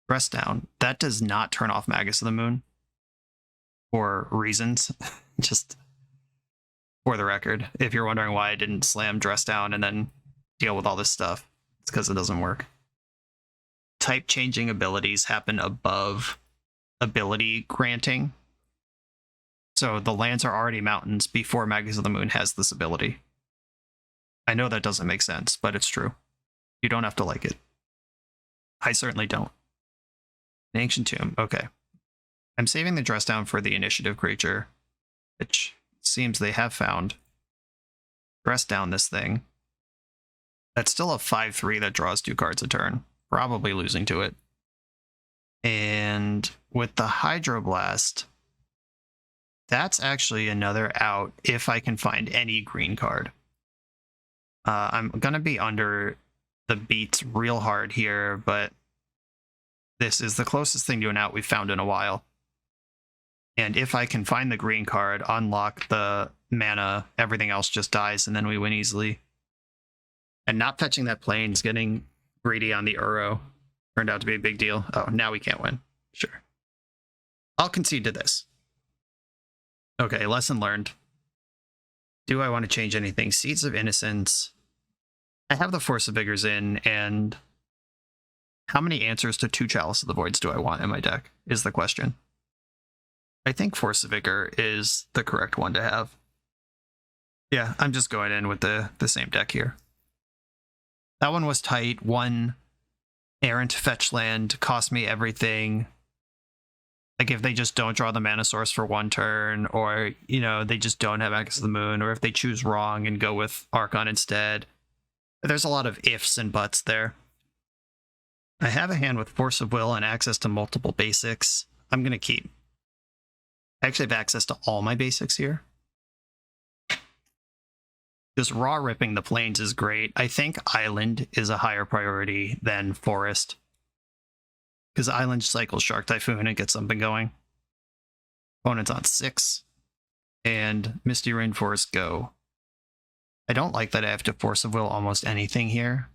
Press down. That does not turn off Magus of the Moon. For reasons. Just for the record. If you're wondering why I didn't slam Dress Down and then deal with all this stuff, it's because it doesn't work. Type changing abilities happen above ability granting. So the lands are already mountains before Magus of the Moon has this ability. I know that doesn't make sense, but it's true. You don't have to like it. I certainly don't. An Ancient Tomb, okay. I'm saving the Dress Down for the initiative creature, which seems they have found. Dress Down this thing. That's still a 5/3 that draws 2 cards a turn. Probably losing to it. And with the Hydroblast, that's actually another out if I can find any green card. I'm going to be under the beats real hard here, but this is the closest thing to an out we've found in a while. And if I can find the green card, unlock the mana, everything else just dies, and then we win easily. And not fetching that plane's getting greedy on the Uro turned out to be a big deal. Oh, now we can't win. Sure. I'll concede to this. Okay, lesson learned. Do I want to change anything? Seeds of Innocence. I have the Force of Vigors in, and how many answers to 2 Chalice of the Voids do I want in my deck is the question. I think Force of Vigor is the correct one to have. Yeah, I'm just going in with the same deck here. That one was tight. 1 errant fetch land cost me everything. Like if they just don't draw the mana source for one turn, or, you know, they just don't have access to the moon, or if they choose wrong and go with Archon instead. There's a lot of ifs and buts there. I have a hand with Force of Will and access to multiple basics. I'm going to keep. I actually have access to all my basics here. Just raw ripping the plains is great. I think Island is a higher priority than Forest, because Island cycles Shark Typhoon and gets something going. Opponent's on 6. And Misty Rainforest go. I don't like that I have to Force of Will almost anything here.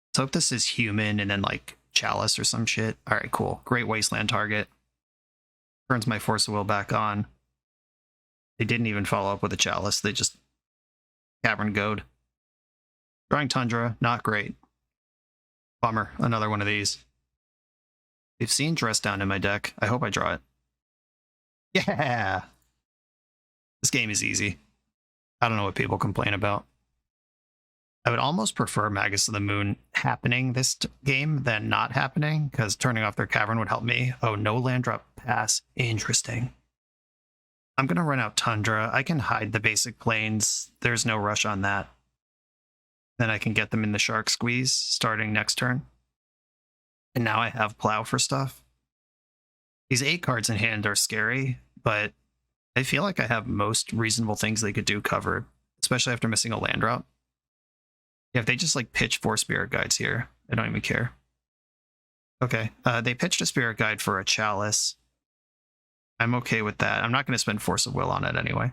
Let's hope this is human and then like Chalice or some shit. Alright, cool. Great Wasteland target. Turns my Force of Will back on. They didn't even follow up with a Chalice. They just Cavern Goad. Drawing Tundra, not great. Bummer, another one of these. We've seen Dress Down in my deck. I hope I draw it. Yeah! This game is easy. I don't know what people complain about. I would almost prefer Magus of the Moon happening this game than not happening, because turning off their Cavern would help me. Oh, no land drop pass. Interesting. I'm going to run out Tundra. I can hide the basic plains. There's no rush on that. Then I can get them in the Shark Squeeze starting next turn. And now I have Plow for stuff. These 8 cards in hand are scary, but I feel like I have most reasonable things they could do covered, especially after missing a land drop. Yeah, if they just like pitch 4 Spirit Guides here, I don't even care. Okay, they pitched a Spirit Guide for a Chalice. I'm okay with that. I'm not going to spend Force of Will on it anyway.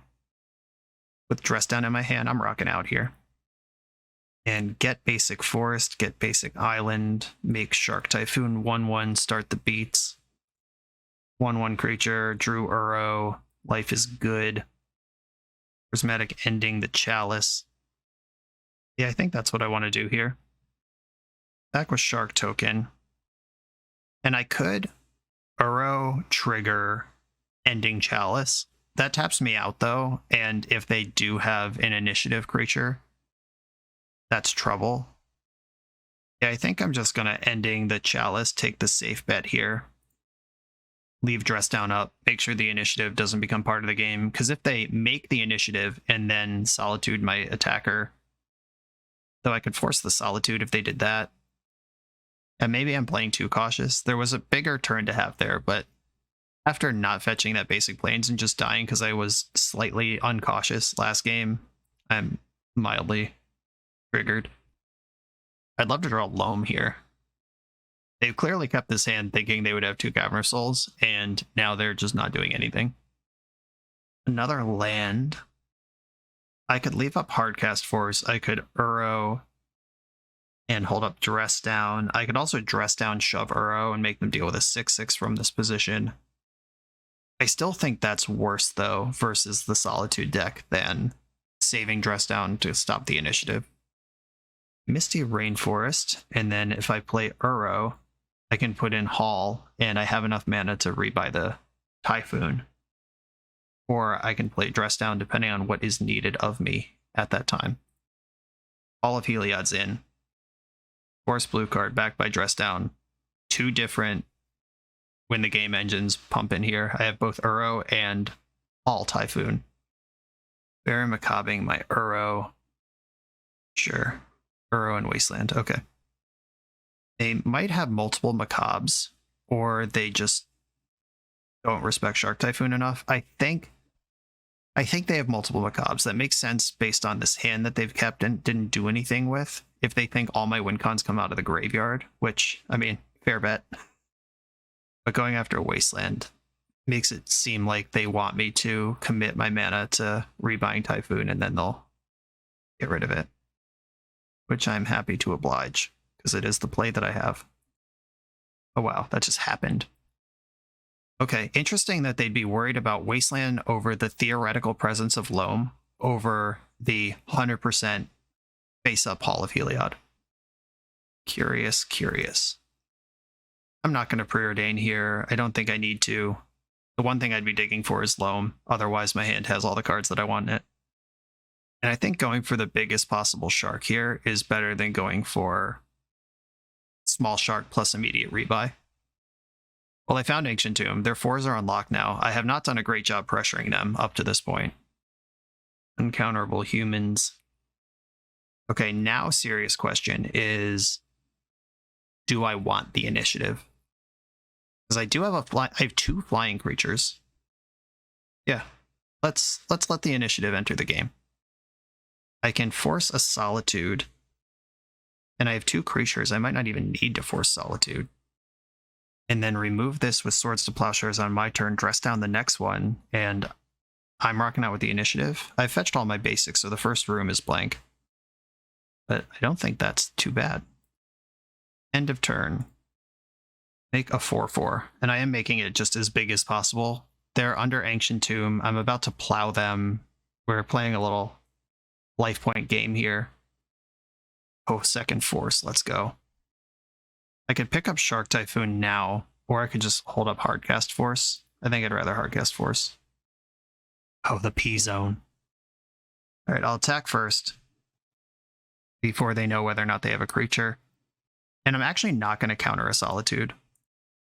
With Dress Down in my hand, I'm rocking out here. And get basic Forest, get basic Island, make Shark Typhoon 1/1, start the beats. 1/1 creature, drew Uro, life is good. Prismatic Ending the Chalice. Yeah, I think that's what I want to do here. Back with Shark Token. And I could Uro trigger Ending Chalice. That taps me out though, and if they do have an initiative creature, that's trouble. Yeah, I think I'm just gonna Ending the Chalice, take the safe bet here. Leave Dress Down up, make sure the initiative doesn't become part of the game, because if they make the initiative and then Solitude my attacker, though I could force the Solitude if they did that. And maybe I'm playing too cautious. There was a bigger turn to have there, but after not fetching that basic plains and just dying because I was slightly uncautious last game, I'm mildly triggered. I'd love to draw Loam here. They've clearly kept this hand thinking they would have 2 Cavern of Souls, and now they're just not doing anything. Another land. I could leave up Hardcast Force. I could Uro and hold up Dress Down. I could also Dress Down, shove Uro, and make them deal with a 6/6 from this position. I still think that's worse, though, versus the Solitude deck than saving Dress Down to stop the initiative. Misty Rainforest, and then if I play Uro, I can put in Hall, and I have enough mana to rebuy the Typhoon. Or I can play Dress Down, depending on what is needed of me at that time. All of Heliod's in. Force blue card, backed by Dress Down. 2 different win the game engines pump in here. I have both Uro and Hall Typhoon. Very macabre my Uro. Sure. Uro and Wasteland. Okay. They might have multiple macabres, or they just don't respect Shark Typhoon enough. I think they have multiple macabres. That makes sense based on this hand that they've kept and didn't do anything with. If they think all my win cons come out of the graveyard, which, I mean, fair bet. But going after a Wasteland makes it seem like they want me to commit my mana to rebuying Typhoon, and then they'll get rid of it. Which I'm happy to oblige, because it is the play that I have. Oh wow, that just happened. Okay, interesting that they'd be worried about Wasteland over the theoretical presence of Loam over the 100% face-up Hall of Heliod. Curious, curious. I'm not going to preordain here. I don't think I need to. The one thing I'd be digging for is Loam. Otherwise, my hand has all the cards that I want in it. And I think going for the biggest possible shark here is better than going for small shark plus immediate rebuy. Well, I found Ancient Tomb. Their 4s are unlocked now. I have not done a great job pressuring them up to this point. Uncounterable humans. Okay, now serious question is, do I want the initiative? Because I do have I have 2 flying creatures. Yeah, let's let the initiative enter the game. I can force a Solitude, and I have 2 creatures. I might not even need to force Solitude. And then remove this with Swords to Plowshares on my turn, dress down the next one, and I'm rocking out with the initiative. I've fetched all my basics, so the first room is blank. But I don't think that's too bad. End of turn. Make a 4/4, and I am making it just as big as possible. They're under Ancient Tomb. I'm about to plow them. We're playing a little life point game here. Oh, second force. Let's go. I could pick up Shark Typhoon now, or I could just hold up Hardcast Force. I think I'd rather Hardcast Force. Oh, the P-Zone. All right, I'll attack first before they know whether or not they have a creature. And I'm actually not going to counter a Solitude,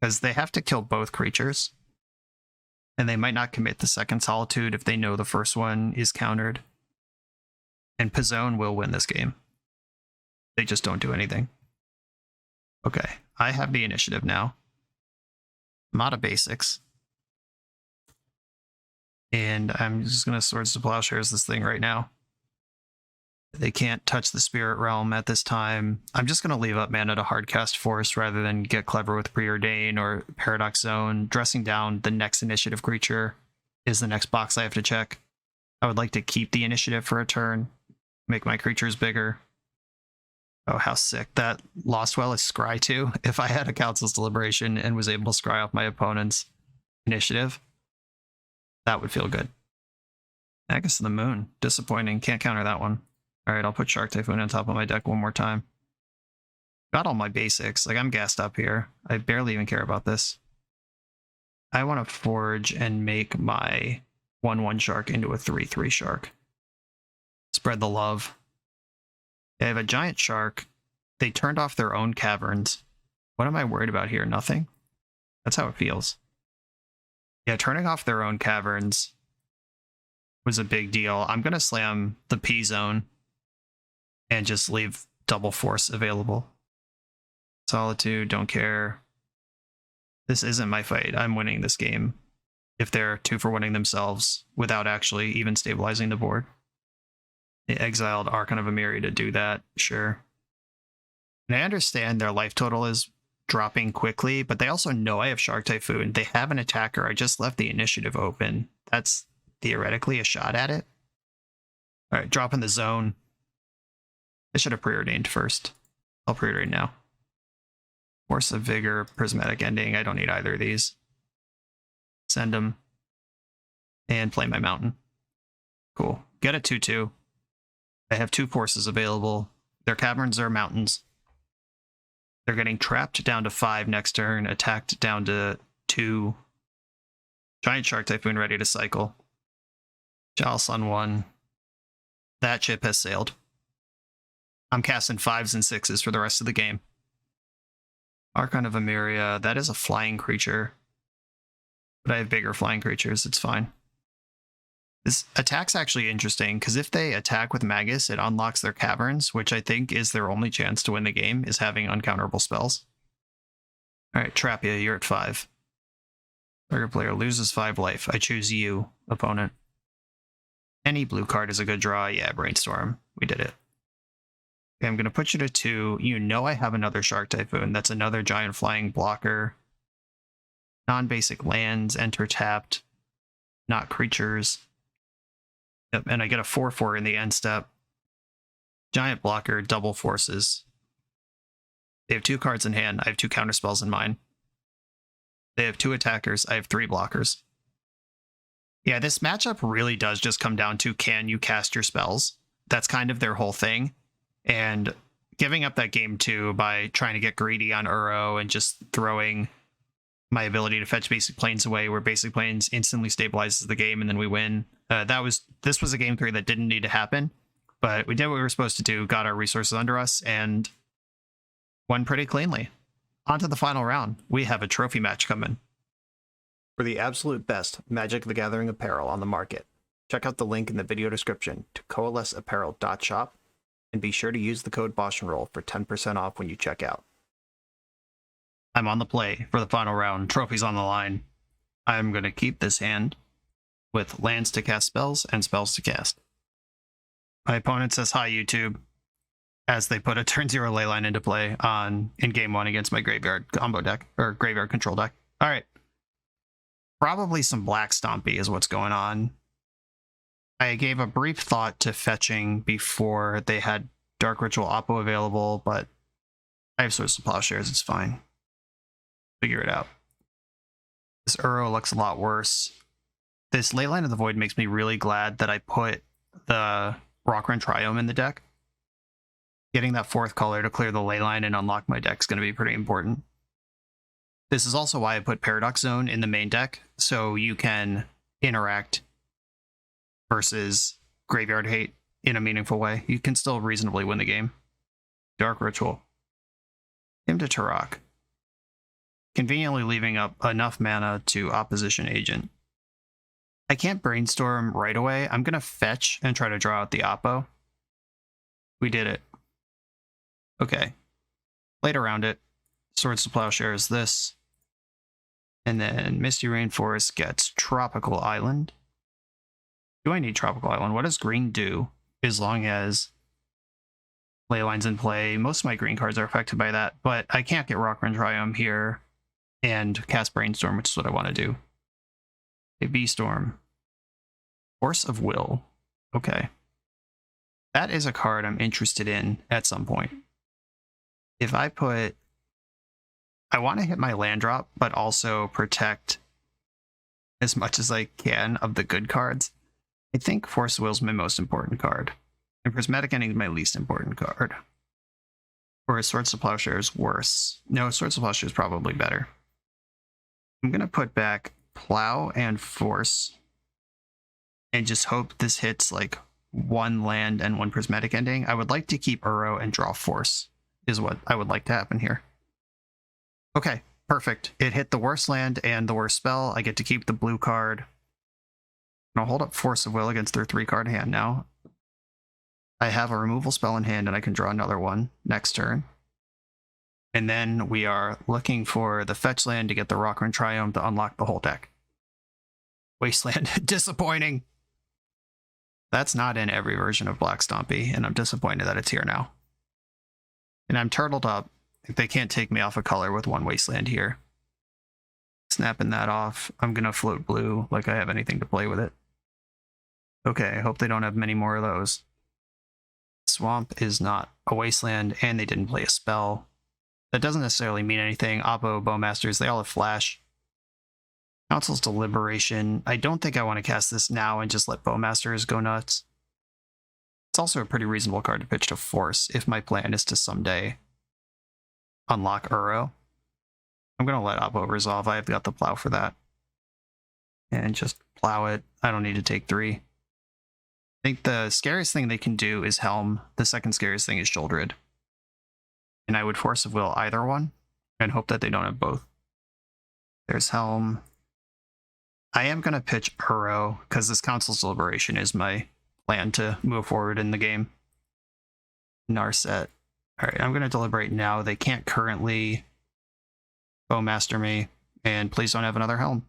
because they have to kill both creatures. And they might not commit the second Solitude if they know the first one is countered. And P-Zone will win this game. They just don't do anything. Okay, I have the initiative now. I'm out of basics. And I'm just going to Swords to Plowshares this thing right now. They can't touch the Spirit Realm at this time. I'm just going to leave up mana to Hardcast Force rather than get clever with Preordain or Paradox Zone. Dressing down the next initiative creature is the next box I have to check. I would like to keep the initiative for a turn, make my creatures bigger. Oh, how sick. That Lost Well is scry too. If I had a Council's Deliberation and was able to scry off my opponent's initiative, that would feel good. Magus of the Moon. Disappointing. Can't counter that one. Alright, I'll put Shark Typhoon on top of my deck one more time. Got all my basics. Like, I'm gassed up here. I barely even care about this. I want to forge and make my 1/1 shark into a 3/3 shark. Spread the love. I have a giant shark. They turned off their own caverns. What am I worried about here? Nothing? That's how it feels. Yeah, turning off their own caverns was a big deal. I'm going to slam the P-Zone and just leave double force available. Solitude, don't care. This isn't my fight. I'm winning this game if they're 2 for winning themselves without actually even stabilizing the board. They exiled Archon of Emiri to do that, sure. And I understand their life total is dropping quickly, but they also know I have Shark Typhoon. They have an attacker. I just left the initiative open. That's theoretically a shot at it. All right, drop in the zone. I should have preordained first. I'll preordain now. Force of Vigor, Prismatic Ending. I don't need either of these. Send them. And play my mountain. Cool. Get a 2/2. I have 2 forces available. Their caverns are mountains. They're getting trapped down to 5 next turn, attacked down to 2. Giant Shark Typhoon ready to cycle. Chalice on 1. That ship has sailed. I'm casting 5s and 6s for the rest of the game. Archon of Emeria, that is a flying creature. But I have bigger flying creatures, it's fine. This attack's actually interesting, because if they attack with Magus, it unlocks their caverns, which I think is their only chance to win the game, is having uncounterable spells. Alright, Trapia, you're at 5. Target player loses 5 life. I choose you, opponent. Any blue card is a good draw. Yeah, Brainstorm. We did it. Okay, I'm going to put you to 2. You know I have another Shark Typhoon. That's another giant flying blocker. Non-basic lands, enter tapped. Not creatures. Yep, and I get a 4/4 in the end step. Giant blocker, double forces. They have 2 cards in hand. I have 2 counterspells in mine. They have 2 attackers. I have 3 blockers. Yeah, this matchup really does just come down to, can you cast your spells? That's kind of their whole thing. And giving up that game 2 by trying to get greedy on Uro and just throwing my ability to fetch Basic Planes away, where Basic Planes instantly stabilizes the game and then we win. This was a game 3 that didn't need to happen, but we did what we were supposed to do, got our resources under us, and won pretty cleanly. On to the final round. We have a trophy match coming. For the absolute best Magic the Gathering apparel on the market, check out the link in the video description to coalesceapparel.shop and be sure to use the code BoshNRoll for 10% off when you check out. I'm on the play for the final round, trophies on the line. I'm going to keep this hand with lands to cast spells and spells to cast. My opponent says hi YouTube as they put a turn 0 leyline into play in game 1 against my graveyard combo deck, or graveyard control deck. Alright. Probably some Black Stompy is what's going on. I gave a brief thought to fetching before they had Dark Ritual Oppo available, but I have Swords to Plowshares, it's fine. Figure it out. This Uro looks a lot worse. This Leyline of the Void makes me really glad that I put the Rockran Triome in the deck. Getting that 4th color to clear the Leyline and unlock my deck is going to be pretty important. This is also why I put Paradox Zone in the main deck, so you can interact versus Graveyard Hate in a meaningful way. You can still reasonably win the game. Dark Ritual. Him to Turok. Conveniently leaving up enough mana to Opposition Agent. I can't Brainstorm right away. I'm going to fetch and try to draw out the Oppo. We did it. Okay. Played around it. Swords to Plowshares this. And then Misty Rainforest gets Tropical Island. Do I need Tropical Island? What does green do? As long as Leyline's in play. Most of my green cards are affected by that, but I can't get Rockran Triome here and cast Brainstorm, which is what I want to do. A B-Storm. Force of Will. Okay. That is a card I'm interested in at some point. If I put... I want to hit my land drop, but also protect as much as I can of the good cards. I think Force of Will is my most important card. And Prismatic Ending is my least important card. Or Swords to Plowshares worse. No, Swords to Plowshares is probably better. I'm going to put back Plow and Force. And just hope this hits like 1 land and 1 Prismatic Ending. I would like to keep Uro and draw Force, is what I would like to happen here. Okay, perfect. It hit the worst land and the worst spell. I get to keep the blue card. And I'll hold up Force of Will against their 3-card hand now. I have a removal spell in hand and I can draw another one next turn. And then we are looking for the fetch land to get the Rockran Triome to unlock the whole deck. Wasteland. Disappointing. That's not in every version of Black Stompy, and I'm disappointed that it's here now. And I'm turtled up. They can't take me off a color with 1 Wasteland here. Snapping that off. I'm going to float blue like I have anything to play with it. Okay, I hope they don't have many more of those. Swamp is not a Wasteland, and they didn't play a spell. That doesn't necessarily mean anything. Oppo, Bowmasters, they all have Flash. Council's Deliberation. I don't think I want to cast this now and just let Bowmasters go nuts. It's also a pretty reasonable card to pitch to Force if my plan is to someday unlock Uro. I'm going to let Oppo resolve. I've got the Plow for that. And just plow it. I don't need to take 3. I think the scariest thing they can do is Helm. The second scariest thing is Sheoldred. And I would Force of Will either one and hope that they don't have both. There's Helm. I am going to pitch Uro because this Council's Deliberation is my plan to move forward in the game. Narset. Alright, I'm going to deliberate now. They can't currently Bowmaster me, and please don't have another Helm.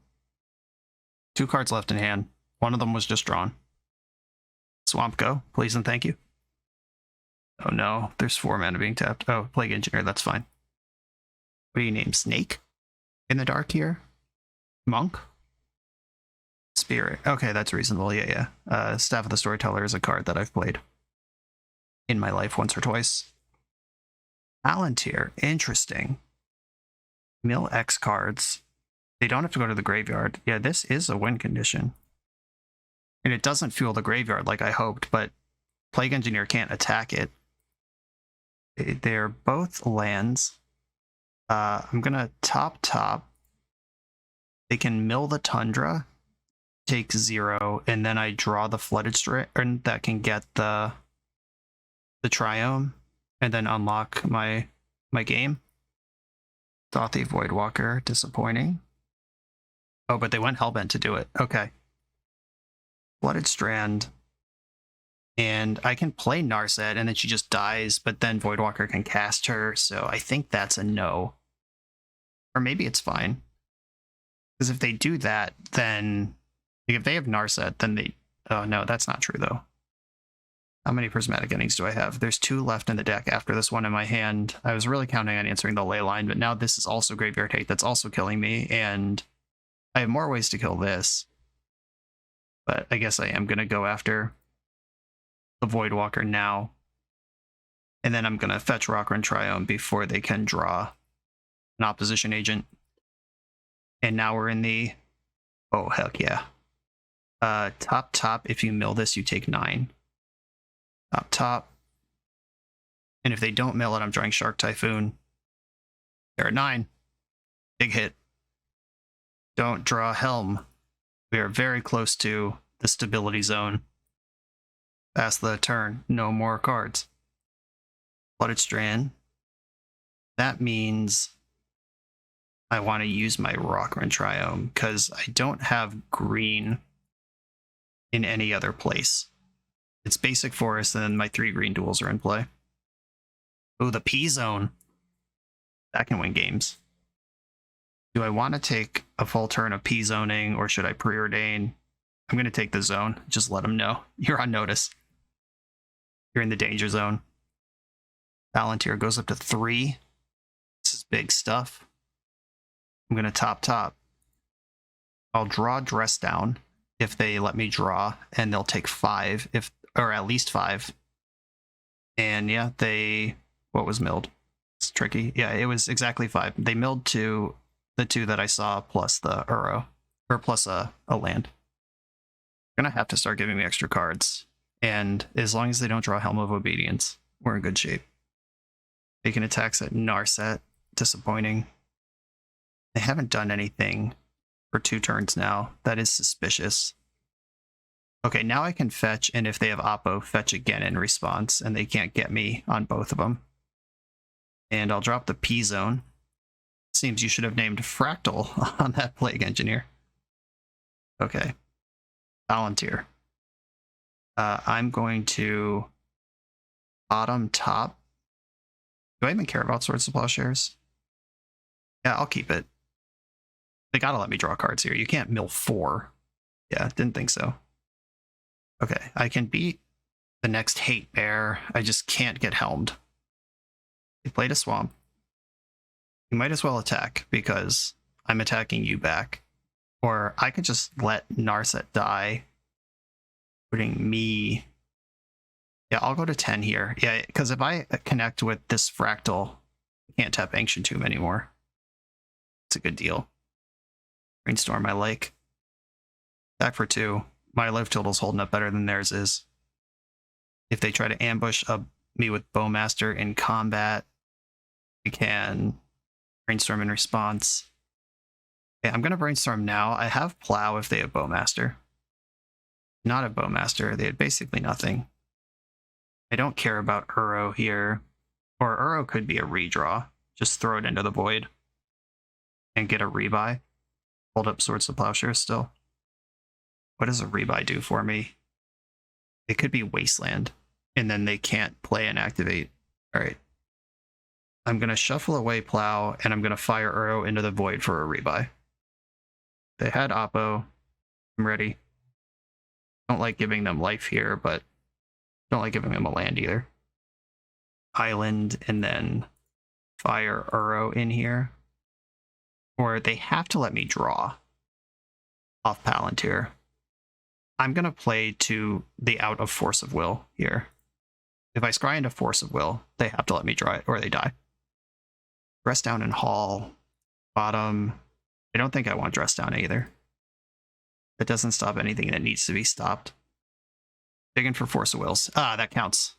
2 cards left in hand. One of them was just drawn. Swamp go, please and thank you. Oh no, there's 4 mana being tapped. Oh, Plague Engineer, that's fine. What do you name? Snake? In the dark here? Monk? Spirit. Okay, that's reasonable, yeah. Staff of the Storyteller is a card that I've played in my life once or twice. Palantir, interesting. Mill X cards. They don't have to go to the graveyard. Yeah, this is a win condition. And it doesn't fuel the graveyard like I hoped, but Plague Engineer can't attack it. They're both lands. I'm gonna top. They can mill the Tundra, take 0, and then I draw the Flooded Strand that can get the Triome, and then unlock my game. Thought the Voidwalker, disappointing. Oh, but they went Hellbent to do it. Okay. Flooded Strand. And I can play Narset, and then she just dies, but then Voidwalker can cast her, so I think that's a no. Or maybe it's fine. Because if they do that, then... Like, if they have Narset, then they... Oh, no, that's not true, though. How many Prismatic Endings do I have? There's 2 left in the deck after this one in my hand. I was really counting on answering the Leyline, but now this is also Graveyard Hate that's also killing me, and I have more ways to kill this. But I guess I am going to go after the Voidwalker now. And then I'm going to fetch Rockrun Triome before they can draw an opposition agent. And now we're in the... Oh, heck yeah. Top, if you mill this, you take 9. Top. And if they don't mill it, I'm drawing Shark Typhoon. They're at 9. Big hit. Don't draw Helm. We are very close to the stability zone. Pass the turn. No more cards. Flooded Strand. That means I want to use my Rockrun Triome because I don't have green in any other place. It's basic forest, and then my 3 green duels are in play. Oh, the P-Zone. That can win games. Do I want to take a full turn of P-Zoning, or should I preordain? I'm going to take the zone. Just let them know. You're on notice. You're in the danger zone. Palantir goes up to 3. This is big stuff. I'm going to top. I'll draw Dress Down if they let me draw, and they'll take 5, or at least 5. And yeah, what was milled? It's tricky. Yeah, it was exactly 5. They milled to the 2 that I saw plus the Uro, or plus a land. They're going to have to start giving me extra cards. And as long as they don't draw Helm of Obedience, we're in good shape. Taking attacks at Narset. Disappointing. They haven't done anything for 2 turns now. That is suspicious. Okay, now I can fetch, and if they have Oppo, fetch again in response, and they can't get me on both of them. And I'll drop the P-Zone. Seems you should have named Fractal on that Plague Engineer. Okay. Palantir. I'm going to bottom top. Do I even care about Swords to Plowshares? Yeah, I'll keep it. They gotta let me draw cards here. You can't mill 4. Yeah, didn't think so. Okay, I can beat the next Hate Bear. I just can't get helmed. They played a Swamp. You might as well attack, because I'm attacking you back. Or I could just let Narset die, putting me... Yeah, I'll go to 10 here. Yeah, because if I connect with this Fractal, I can't tap Ancient Tomb anymore. It's a good deal. Brainstorm I like. Back for 2. My life total's holding up better than theirs is. If they try to ambush me with Bowmaster in combat, I can brainstorm in response. Okay, I'm going to brainstorm now. I have Plow if they have Bowmaster. Not a Bowmaster. They had basically nothing. I don't care about Uro here. Or Uro could be a redraw. Just throw it into the void. And get a rebuy. Hold up Swords to Plowshares still. What does a rebuy do for me? It could be Wasteland. And then they can't play and activate. Alright. I'm going to shuffle away Plow, and I'm going to fire Uro into the void for a rebuy. They had Oppo. I'm ready. Don't like giving them life here, but don't like giving them a land either. Island, and then fire Uro in here. Or they have to let me draw off Palantir. I'm going to play to the out of Force of Will here. If I scry into Force of Will, they have to let me draw it, or they die. Dress Down and Haul. Bottom. I don't think I want Dress Down either. That doesn't stop anything that needs to be stopped. Digging for Force of Wills. Ah, that counts.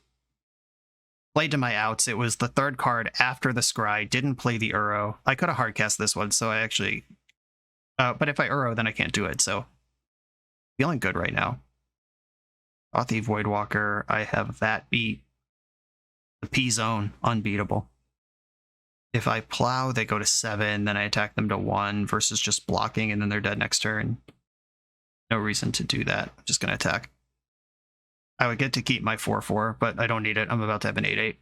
Played to my outs. It was the 3rd card after the scry. Didn't play the Uro. I could have hardcast this one, so I actually... but if I Uro, then I can't do it, so... Feeling good right now. Othy Voidwalker. I have that beat. The P-Zone. Unbeatable. If I plow, they go to 7, then I attack them to 1 versus just blocking and then they're dead next turn. No reason to do that. I'm just going to attack. I would get to keep my 4/4, but I don't need it. I'm about to have an 8/8.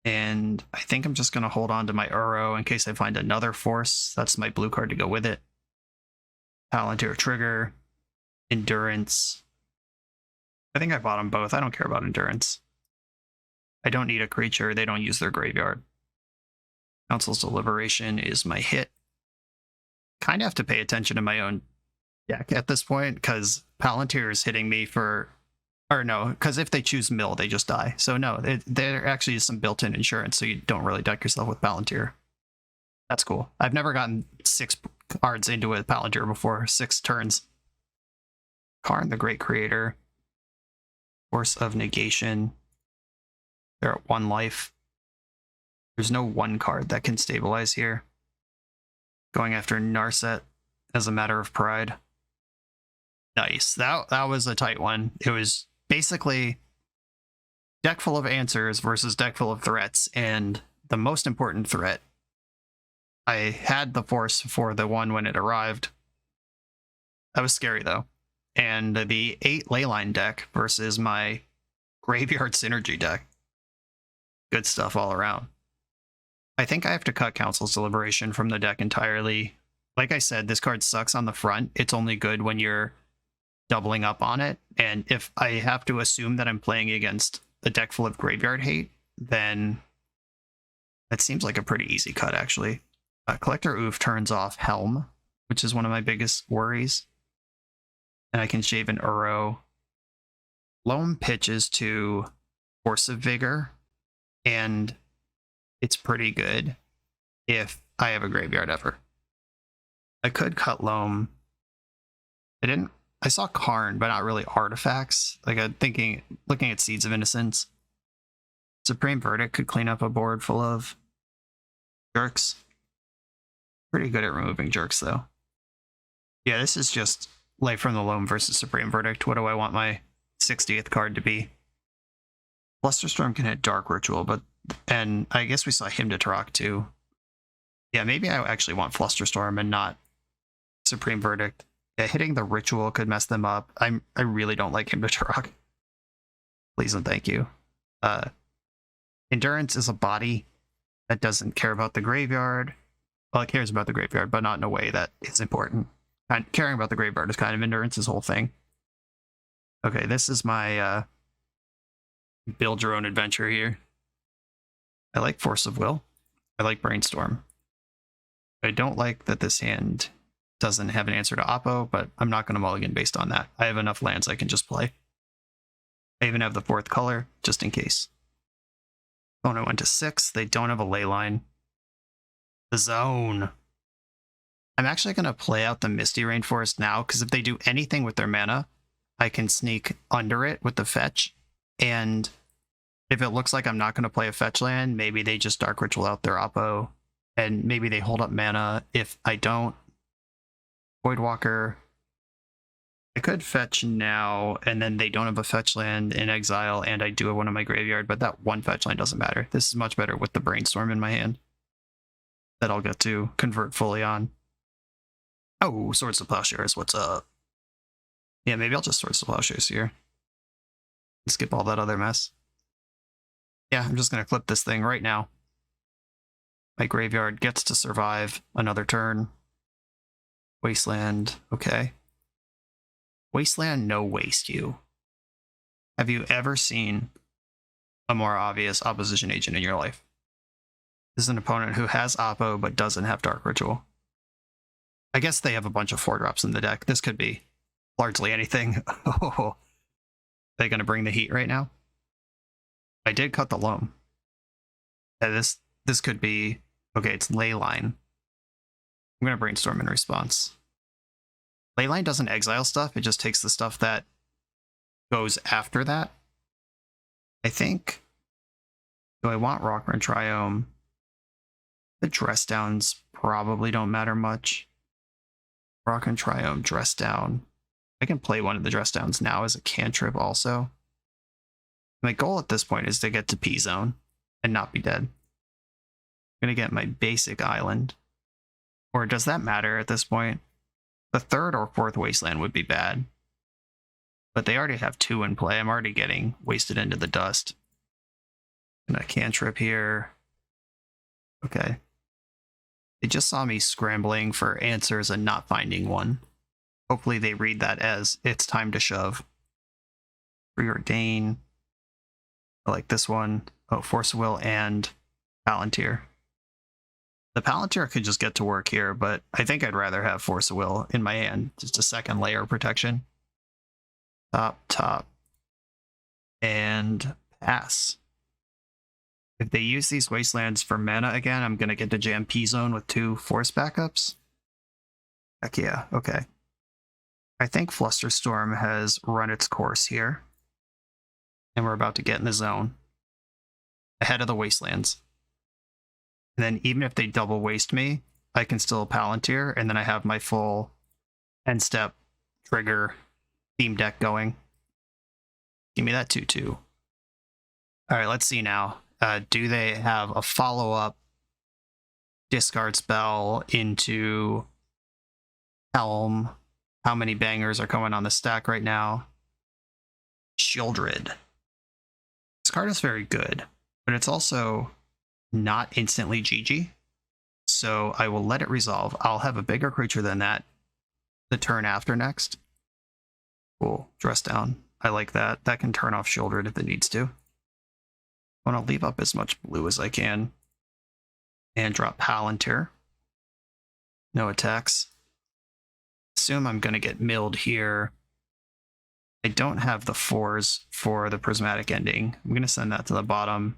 And I think I'm just going to hold on to my Uro in case I find another force. That's my blue card to go with it. Palantir Trigger, Endurance. I think I bought them both. I don't care about Endurance. I don't need a creature. They don't use their graveyard. Council's Deliberation is my hit. Kind of have to pay attention to my own deck at this point, because Palantir is hitting me for... Or no, because if they choose Mill, they just die. So no, there actually is some built-in insurance, so you don't really deck yourself with Palantir. That's cool. I've never gotten 6 cards into a Palantir before, 6 turns. Karn, the Great Creator. Force of Negation. They're at 1 life. There's no 1 card that can stabilize here. Going after Narset as a matter of pride. Nice. That was a tight one. It was basically deck full of answers versus deck full of threats, and the most important threat, I had the force for the one when it arrived. That was scary though. And the 8 Leyline deck versus my Graveyard Synergy deck. Good stuff all around. I think I have to cut Council's Deliberation from the deck entirely. Like I said, this card sucks on the front. It's only good when you're doubling up on it, and if I have to assume that I'm playing against a deck full of graveyard hate, then that seems like a pretty easy cut, actually. Collector Oof turns off Helm, which is one of my biggest worries, and I can shave an Uro. Loam pitches to Force of Vigor, and it's pretty good if I have a graveyard ever. I could cut Loam. I saw Karn, but not really artifacts. Like, I'm thinking, looking at Seeds of Innocence. Supreme Verdict could clean up a board full of jerks. Pretty good at removing jerks, though. Yeah, this is just Light from the Loam versus Supreme Verdict. What do I want my 60th card to be? Flusterstorm can hit Dark Ritual, and I guess we saw Hymn to Tarok, too. Yeah, maybe I actually want Flusterstorm and not Supreme Verdict. Yeah, hitting the Ritual could mess them up. I really don't like Hymn to Tarok. Please and thank you. Endurance is a body that doesn't care about the graveyard. Well, it cares about the graveyard, but not in a way that is important. Caring about the graveyard is kind of Endurance's whole thing. Okay, this is my build your own adventure here. I like Force of Will. I like Brainstorm. I don't like that this hand doesn't have an answer to Oppo, but I'm not going to mulligan based on that. I have enough lands I can just play. I even have the 4th color, just in case. Opponent went to 6. They don't have a Leyline. The Zone. I'm actually going to play out the Misty Rainforest now, because if they do anything with their mana, I can sneak under it with the fetch. And if it looks like I'm not going to play a fetch land, maybe they just Dark Ritual out their Oppo, and maybe they hold up mana. If I don't, Voidwalker. I could fetch now, and then they don't have a fetch land in exile, and I do have one in my graveyard, but that one fetch land doesn't matter. This is much better with the Brainstorm in my hand that I'll get to convert fully on. Oh, Swords to Plowshares, what's up? Yeah, maybe I'll just Swords to Plowshares here. Skip all that other mess. Yeah, I'm just going to clip this thing right now. My graveyard gets to survive another turn. Wasteland, okay. Wasteland, no waste you. Have you ever seen a more obvious opposition agent in your life? This is an opponent who has Oppo but doesn't have Dark Ritual. I guess they have a bunch of 4-drops in the deck. This could be largely anything. Oh, they going to bring the heat right now? I did cut the Loam. Yeah, this could be... Okay, it's Leyline. I'm going to Brainstorm in response. Leyline doesn't exile stuff, it just takes the stuff that goes after that. I think... Do I want Rockburn Triome? The Dress Downs probably don't matter much. Rock and Triome, Dress Down. I can play one of the Dress Downs now as a cantrip also. My goal at this point is to get to P-Zone and not be dead. I'm going to get my basic island. Or does that matter at this point? The third or fourth wasteland would be bad. But they already have 2 in play. I'm already getting wasted into the dust. And a cantrip here. Okay. They just saw me scrambling for answers and not finding one. Hopefully they read that as it's time to shove. Preordain. I like this one. Oh, Force of Will and Palantir. The Palantir could just get to work here, but I think I'd rather have Force of Will in my hand. Just a second layer of protection. Top. And pass. If they use these wastelands for mana again, I'm going to get to jam P-Zone with 2 force backups. Heck yeah, okay. I think Flusterstorm has run its course here. And we're about to get in the zone. Ahead of the wastelands. And then even if they double waste me, I can still Palantir, and then I have my full end step trigger theme deck going. Give me that 2/2. Alright, let's see now. Do they have a follow-up discard spell into Helm? How many bangers are coming on the stack right now? Shieldred. This card is very good, but it's also not instantly GG. So I will let it resolve. I'll have a bigger creature than that the turn after next. Cool. Dress down. I like that. That can turn off Shieldred if it needs to. I want to leave up as much blue as I can. And drop Palantir. No attacks. Assume I'm going to get milled here. I don't have the 4s for the prismatic ending. I'm going to send that to the bottom.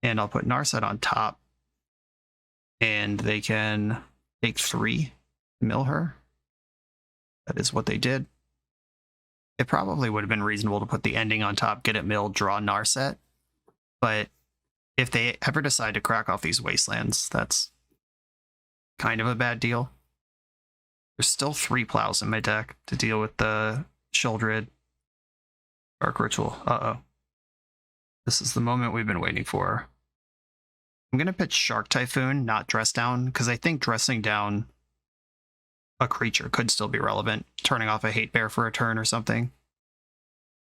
And I'll put Narset on top. And they can take 3 to mill her. That is what they did. It probably would have been reasonable to put the ending on top, get it milled, draw Narset. But if they ever decide to crack off these wastelands, that's kind of a bad deal. There's still 3 plows in my deck to deal with the Shieldred Dark Ritual. Uh-oh. This is the moment we've been waiting for. I'm going to pitch Shark Typhoon, not Dress Down, because I think dressing down a creature could still be relevant. Turning off a Hate Bear for a turn or something.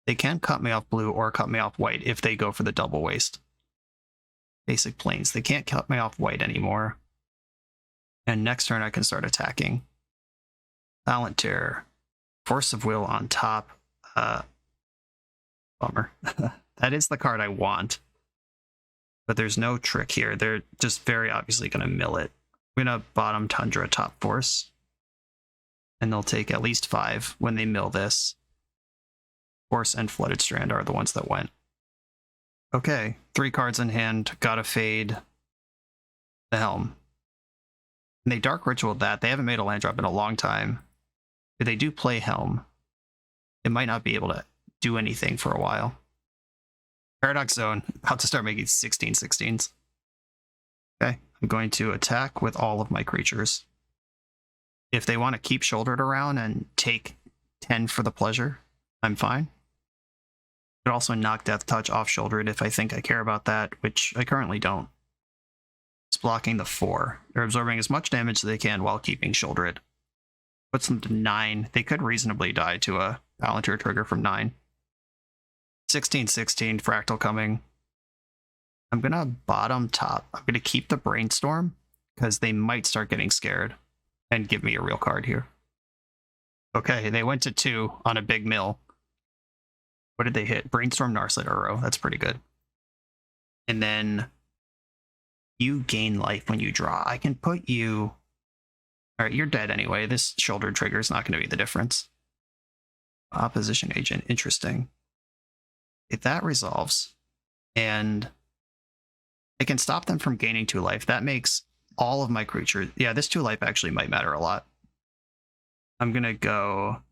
They can cut me off blue or cut me off white if they go for the double waste. Basic Plains. They can't cut me off white anymore. And next turn I can start attacking. Palantir. Force of Will on top. Bummer. That is the card I want. But there's no trick here. They're just very obviously going to mill it. I'm going to bottom Tundra, top Force. And they'll take at least 5 when they mill this. Force and Flooded Strand are the ones that went. Okay, 3 cards in hand. Gotta fade the Helm. And they Dark Ritualed that. They haven't made a land drop in a long time. If they do play Helm, it might not be able to do anything for a while. Paradox Zone, about to start making 16/16s. Okay, I'm going to attack with all of my creatures. If they want to keep Shouldered around and take 10 for the pleasure, I'm fine. Could also knock Death Touch off Shouldered if I think I care about that, which I currently don't. It's blocking the 4. They're absorbing as much damage as they can while keeping Shouldered. Puts them to 9. They could reasonably die to a Palantir trigger from 9. 16/16, Fractal coming. I'm going to bottom top. I'm going to keep the Brainstorm, because they might start getting scared and give me a real card here. Okay, they went to 2 on a big mill. What did they hit? Brainstorm, Narset, Uro. That's pretty good. And then you gain life when you draw. I can put you... Alright, you're dead anyway. This shoulder trigger is not going to be the difference. Opposition agent. Interesting. If that resolves, and I can stop them from gaining 2 life, that makes all of my creatures... Yeah, this 2 life actually might matter a lot. I'm going to go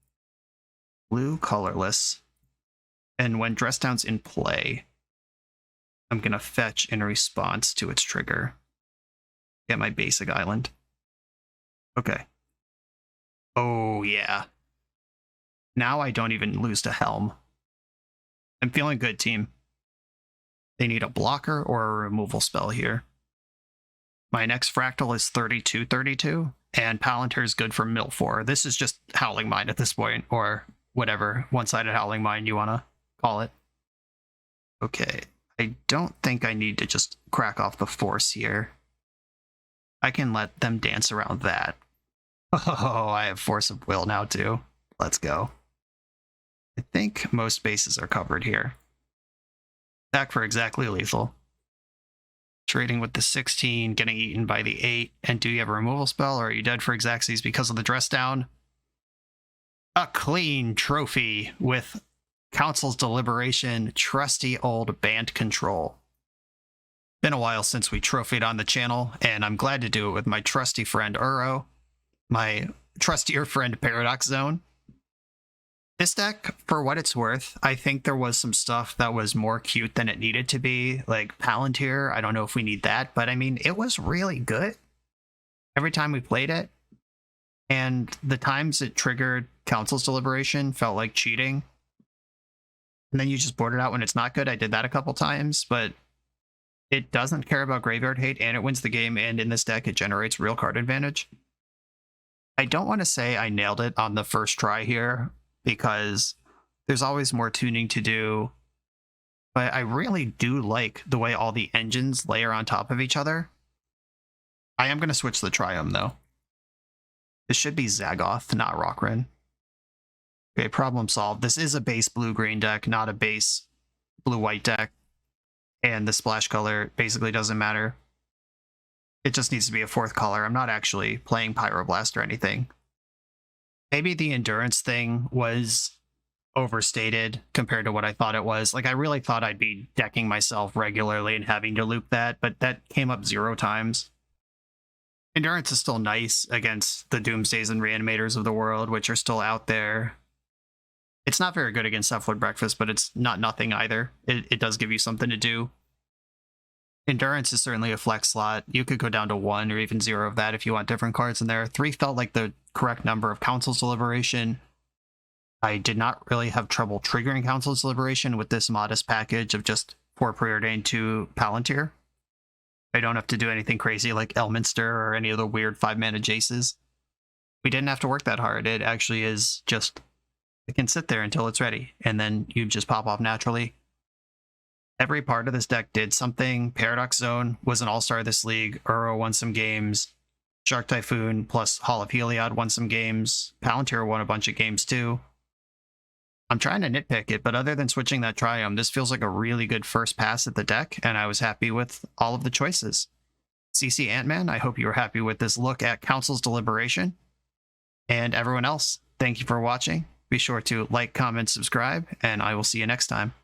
blue, colorless. And when Dress Down's in play, I'm going to fetch in response to its trigger. Get my basic island. Okay. Oh, yeah. Now I don't even lose to Helm. I'm feeling good, team. They need a blocker or a removal spell here. My next fractal is 3232, and Palantir is good for mill 4. This is just Howling Mine at this point, or whatever one-sided Howling Mine you want to call it. Okay, I don't think I need to just crack off the Force here. I can let them dance around that. Oh, I have Force of Will now too. Let's go. I think most bases are covered here. Back for exactly lethal. Trading with the 16, getting eaten by the 8. And do you have a removal spell, or are you dead for Xaxes because of the dress down? A clean trophy with Council's Deliberation, trusty old Bant control. Been a while since we trophied on the channel, and I'm glad to do it with my trusty friend Uro, my trustier friend Paradox Zone. This deck, for what it's worth, I think there was some stuff that was more cute than it needed to be, like Palantir. I don't know if we need that, but I mean, it was really good every time we played it. And the times it triggered Council's Deliberation felt like cheating. And then you just board it out when it's not good. I did that a couple times, but it doesn't care about graveyard hate, and it wins the game, and in this deck, it generates real card advantage. I don't want to say I nailed it on the first try here, because there's always more tuning to do, but I really do like the way all the engines layer on top of each other. I am going to switch the Triumph, though. This should be Zagoth, not Rockrin. Okay, problem solved. This is a base blue-green deck, not a base blue-white deck, and the splash color basically doesn't matter. It just needs to be a 4th color. I'm not actually playing Pyroblast or anything. Maybe the endurance thing was overstated compared to what I thought it was. Like, I really thought I'd be decking myself regularly and having to loop that, but that came up 0 times. Endurance is still nice against the Doomsdays and Reanimators of the world, which are still out there. It's not very good against Cephaloid Breakfast, but it's not nothing either. It does give you something to do. Endurance is certainly a flex slot. You could go down to 1 or even 0 of that if you want different cards in there. 3 felt like the correct number of Council's Deliberation. I did not really have trouble triggering Council's Deliberation with this modest package of just 4 Preordained to Palantir. I don't have to do anything crazy like Elminster or any of the weird 5-mana Jaces. We didn't have to work that hard. It actually is just, it can sit there until it's ready, and then you just pop off naturally. Every part of this deck did something. Paradox Zone was an all-star this league. Uro won some games. Shark Typhoon plus Hall of Heliod won some games. Palantir won a bunch of games too. I'm trying to nitpick it, but other than switching that Triumph, this feels like a really good first pass at the deck, and I was happy with all of the choices. CC Ant-Man, I hope you were happy with this look at Council's Deliberation. And everyone else, thank you for watching. Be sure to like, comment, subscribe, and I will see you next time.